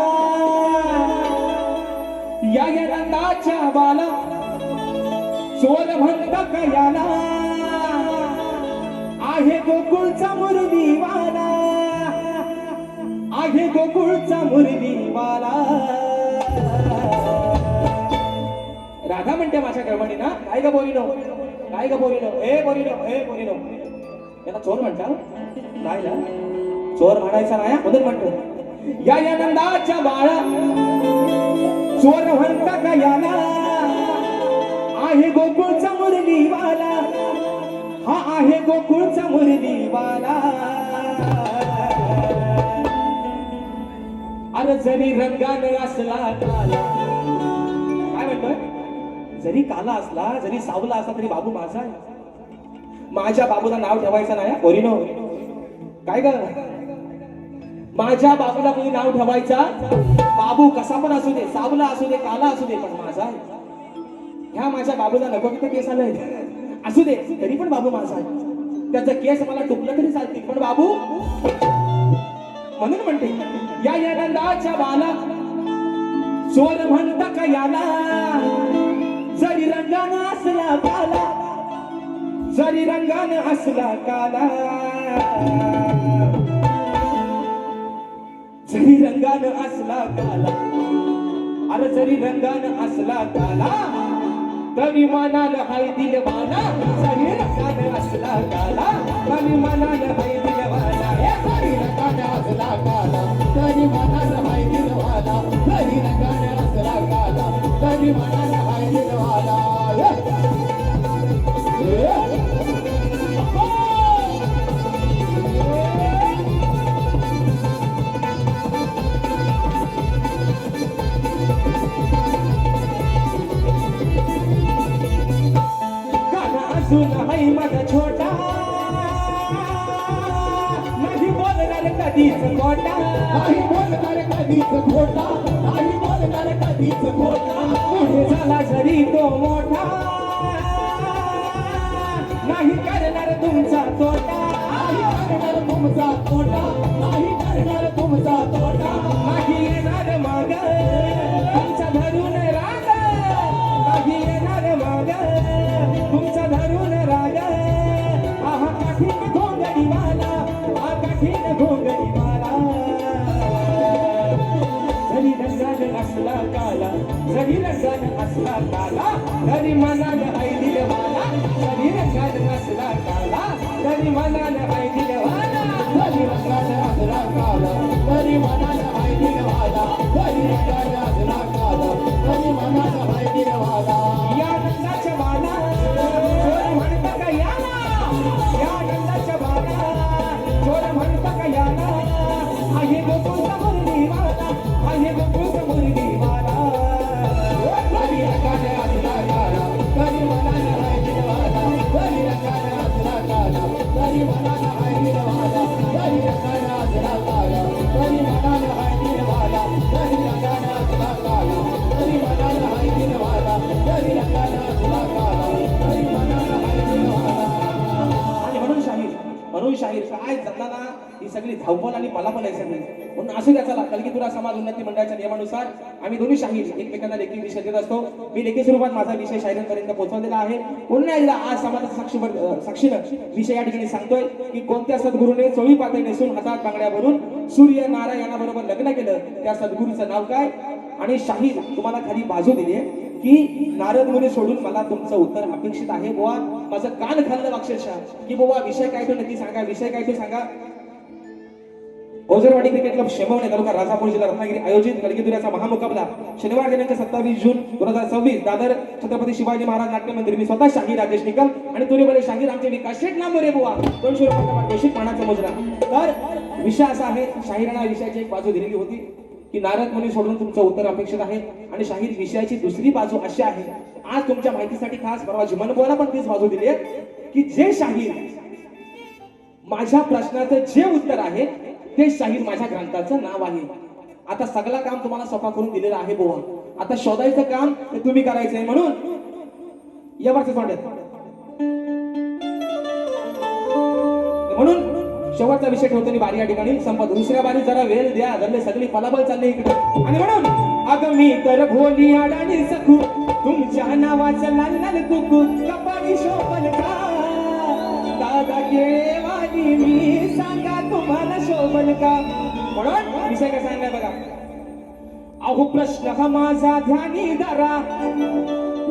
या नंदाच्या बाला चोर म्हणता का याला आहे गोकुळचा मुरलीवाला आहे गोकुळचा मुरलीवाला राधा म्हणते माझ्या गरमणी ना काय ग बोलिनो काय ग बोलिनो ए बोलिनो याला चोर म्हणता नाही ना चोर म्हणायचा नाही म्हणून म्हणतो या नंदाच्या बाळा चोर म्हणता का याला आहे गोकुळचा मुरलीवाला हा आहे गोकुळचा मुरलीवाला अरे जरी रंगाने असला काला काय म्हणतोय जरी काला असला जरी सावला असला तरी बाबू माझा आहे माझ्या बाबूला नाव ठेवायचं नाही पोरीनो काय ग माझ्या बाबूला कोणी नाव ठेवायचा बाबू कसा पण असू दे सावला असू दे काला असू दे पण माझा आहे ह्या माझ्या बाबूला नको तिथं केस आलंय असू दे तरी पण बाबू माझा आहे त्याचं केस मला टुकलं तरी चालतील पण बाबू म्हणून म्हणते या नंदाच्या बाला चोर म्हणता का याला जरी रंगानं असला काला जरी रंगानं असला काला जरी रंगानं असला काला अरे जरी रंगानं असला काला तरी मनाला हाय दिलवाना जरी रंगानं असला काला तरी मनाला हाय दिलवाना तरी रंगाने असला काला तरी मनाला हाय दिलवाला तरी रंगाने असला काला तरी मनाला हाय दिलवाला अजून हाय माझा छोटा नाही बोलणार कधीच खोटा नाही बोलणार कधीच खोटा नाही बोलणार कधीच खोटा पुढे झाला जरी तो मोठा नाही करणार तुमचा तोटा नाही करणार तुमचा तोटा नाही करणार तुमचा तोटा नाही येणार माग तुमचा धरून राग नाही येणार माग तुमचा धरून राग आहा काठीन घोंगडी माला आ काठीन घोंगडी माला जरी रंगान असला काला जरी रंगान असला काला तरी मनाला हाय दिलवाला जरी रंगान असला काला तरी मनाला हाय दिलवाला तरी रंगाने असला काला तरी मनाला हाय दिलवाला तरी रंगाने असला काला तरी मनाला हाय दिलवाला या नंदाच्या बाला चोर म्हणता का याला या नंदाच्या बाला चोर म्हणता का याला आहे गोकुळचा मुरलीवाला आहे गोकुळचा मुरलीवाला तरी रंगाने असला काला तरी मनाला हाय दिलवाला तरी रंगाने असला काला तरी मनाला हाय दिलवाला तरी रंगाने असला काला तरी मनाला हाय दिलवाला तरी रंगाने असला काला तरी मनाला हाय दिलवाला तरी रंगाने असला काला तरी मनाला हाय दिलवाला आणि म्हणून शाहीर काय जगताना ही सगळी धावपळ आणि पलापल आहे सगळी म्हणून असू द्या चला कलगीतुरा समाज उन्नती मंडळाच्या नियमानुसार आम्ही दोन्ही शाहीर एकमेकांना लेखी विषय देत असतो मी लेखी स्वरूपात माझा विषय शाहिरांपर्यंत पोहोचवलेला आहे पुन्हा एकदा आज समाजाच्या साक्षीनं विषय या ठिकाणी सांगतोय की कोणत्या सद्गुरूने चोळी पातळी नेसून हातात बांगड्या भरून सूर्य नारायणाबरोबर लग्न केलं त्या सद्गुरूचं नाव काय आणि शाहीर तुम्हाला खाली बाजू दिली आहे की नारद मुनी सोडून मला तुमचं उत्तर अपेक्षित आहे बुवा माझं कान खाल्लं अक्षरशः की बुवा विषय काय तो नक्की सांगा विषय काय तो सांगा ओझरवाडी क्रिकेट क्लब शेमवणे तालुका राजापूर जिल्हा रत्नागिरी आयोजित कलगीतुऱ्याचा महामुकाबला शनिवार दिनांक 27 जून 2026 दादर छत्रपती शिवाजी महाराज नाट्य मंदिर मी स्वतः शाहीर राजेश निकम आणि तुरेबले शाहीर आमचे विकास शेठ नांबोरे रे बुवा 200 रुपये घोषित मानाचा मोजरा तर विषय असा आहे शाहिरांना विषयाची एक बाजू दिलेली होती की नारद मुनी सोडून तुमचं उत्तर अपेक्षित आहे आणि शाहीर विषयाची दुसरी बाजू अशी आहे आज तुमच्या माहितीसाठी खास परवा जिमन बुवाला पण तीच बाजू दिली आहे की जे शाहीर माझ्या प्रश्नाचं जे उत्तर आहे ते शाहीर माझ्या ग्रंथाचं नाव आहे. आता सगळं काम तुम्हाला सोपा करून दिलेलं आहे बुवा. आता शोधायचं काम ते तुम्ही करायचंय. म्हणून या वरचे म्हणून शेवटचा विषय ठेवतो बारी या ठिकाणी संपत. दुसऱ्या बारी जरा वेळ द्या, धरले सगळी पलाबल चालले इकडे. आणि म्हणून अगं मी तर भोली अडाणी सखू, तुमच्या नावाचं लाल लाल कुकू, कपाळी शोभल का दादा केळेवाली, मी सांगा तुम्हाला शोभल का. म्हणून विषय काय सांगाय बघा. अहो प्रश्न हा माझा ध्यानी धरा,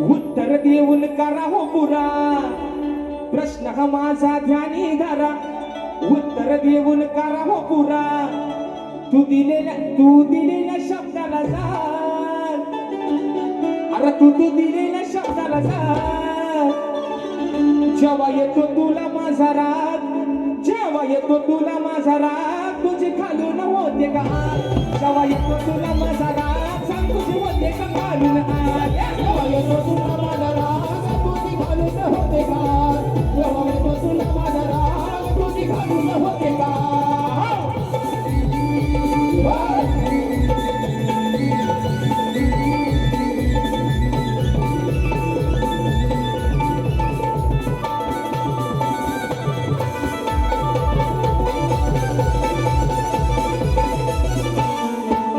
उत्तर देऊन करा हो पुरा. प्रश्न हा माझा ध्यानी धरा, उत्तर देऊन करा हो पुरा. तू दिलेल्या शब्दाला जाण, अरे तू दिलेल्या शब्दाला जाण. जेव्हा येतो तुला माझा राग, जेव्हा येतो तुला माझा राग, तुझे खालून होते का. जेव्हा येतो तुला माझा राग, सांग तुझे होते का खालून आग. जेव्हा येतो तुला माझा राग, तुझी घालून होते का. जेव्हा येतो तुला माझा राग, तुझी घालून होते का.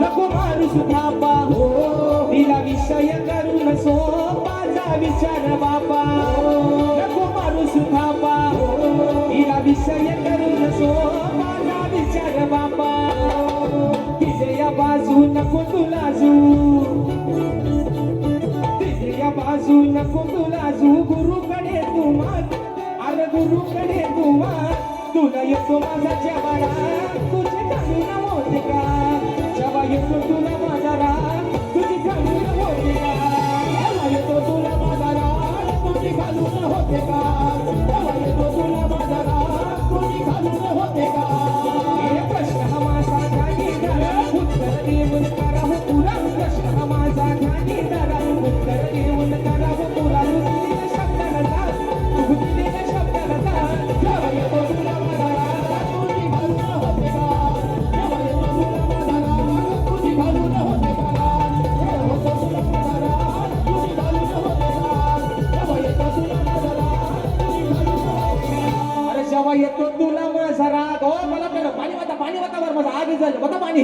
नको मारू सुधापा, तिला विषय करून सोपाचा विचार बापा. नको मारू सुधापा, तिला विषय करून सोपाचा विचार बापा. तिचे या बाजू नको तुला जू, तिचे या बाजू नको तुला जू. गुरुकडे तू माग, अरे गुरुकडे तू माग. तुला येतो माझा जेवाडा, तुझे घालून होते का. जेव्हा येतो तुला माझा राग, तुझी घालून होते का. जेव्हा येतो तुला माझा राग, तुझी घालून होते का. जेव्हा येतो तुला माझा राग, तुझी घालून होते का. हे प्रश्न हा माझा घाणी धरा, उत्तर देऊन करा हो पुरा. प्रश्न हा माझा घाणी धरा, उत्तर देऊन करा हो पुरा. तू दिलेल्या शब्दाला जा, तू दिलेल्या शब्दाला जा. जेव्हा येतो तुला माझा राग, तुझी घालून होते का. जेव्हा येतो तुला माझा राग, तुझी घालून होते का. जेव्हा येतो तुला माझा राग, तुझी घालून होते का. जेव्हा येतो तुला माझा राग, तुझी घालून होते का. अरे जेव्हा येतो तुला माझा राग, हो मला कळलं. पाणी वता वर माझा आग झालं. वता पाणी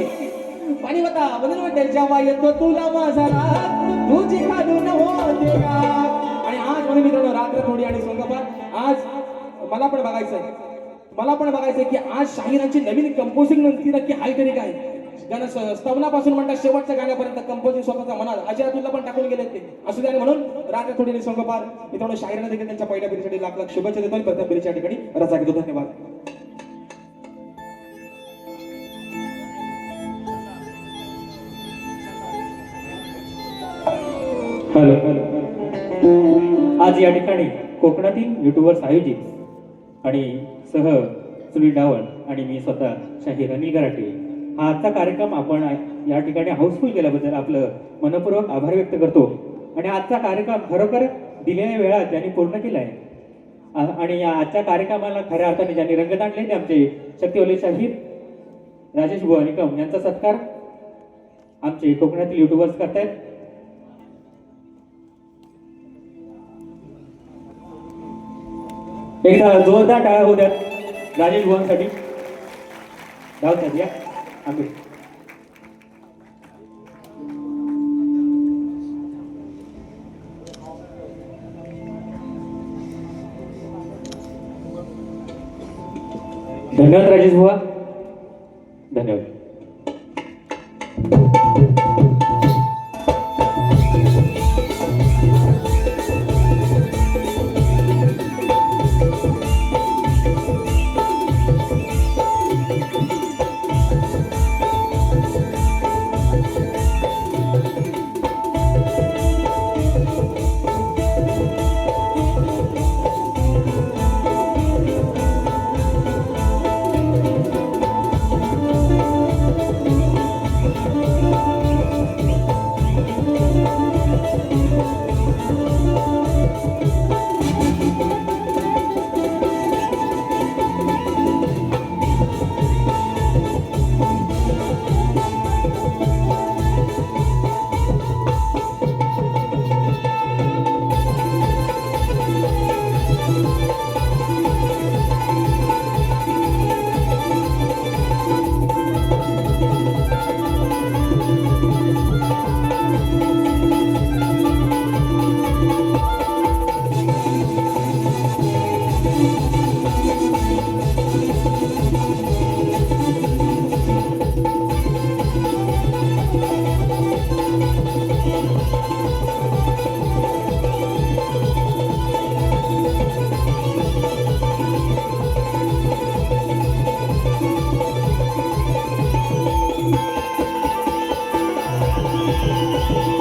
वता. म्हणून म्हणते जेव्हा येतो तुला माझा राग, तुझी घालून होते का. आणि आज म्हणून मित्रांनो रात्र थोडी आणि सोंगाबाद, आज मला पण बघायचंय की आज शाहिरांची नवीन कंपोजिंग नक्की हाय तरी काय. गाणं स्तवनापासून म्हणतात शेवटच्या गाण्यापर्यंत कंपोजिंग स्वतःचा मनात अजय अतुलला पण टाकून गेले ते. असू द्या. म्हणून रात्र थोडी आणि सोंगाबाद मित्रांनो शाहिरांना देखील त्यांच्या पहिल्या फेरीसाठी लाख लाख शुभेच्छा देतो. प्रथम फेरीच्या ठिकाणी रजा घेतो. धन्यवाद. हॅलो. आज या ठिकाणी कोकणातील युट्यूबर्स आयोजित आणि सह सुनील डावळ आणि मी स्वतः शाहीर अनिल गराटे हा आजचा कार्यक्रम आपण या ठिकाणी हाऊसफुल केल्याबद्दल आपलं मनपूर्वक आभार व्यक्त करतो. आणि आजचा कार्यक्रम खरोखर दिलेल्या वेळात ज्यांनी पूर्ण केला आहे आणि या आजच्या कार्यक्रमाला खऱ्या अर्थाने ज्यांनी रंग आणले ते आमचे शक्तिवले शाहीर राजेश बुवा निकम यांचा सत्कार आमचे कोकणातील युट्यूबर्स करतायत. एकदा जोरदार टाळ्या होऊ द्यात राजेश बुवांसाठी. धावतात या आम्ही. धन्यवाद राजेश बुवा. धन्यवाद. Thank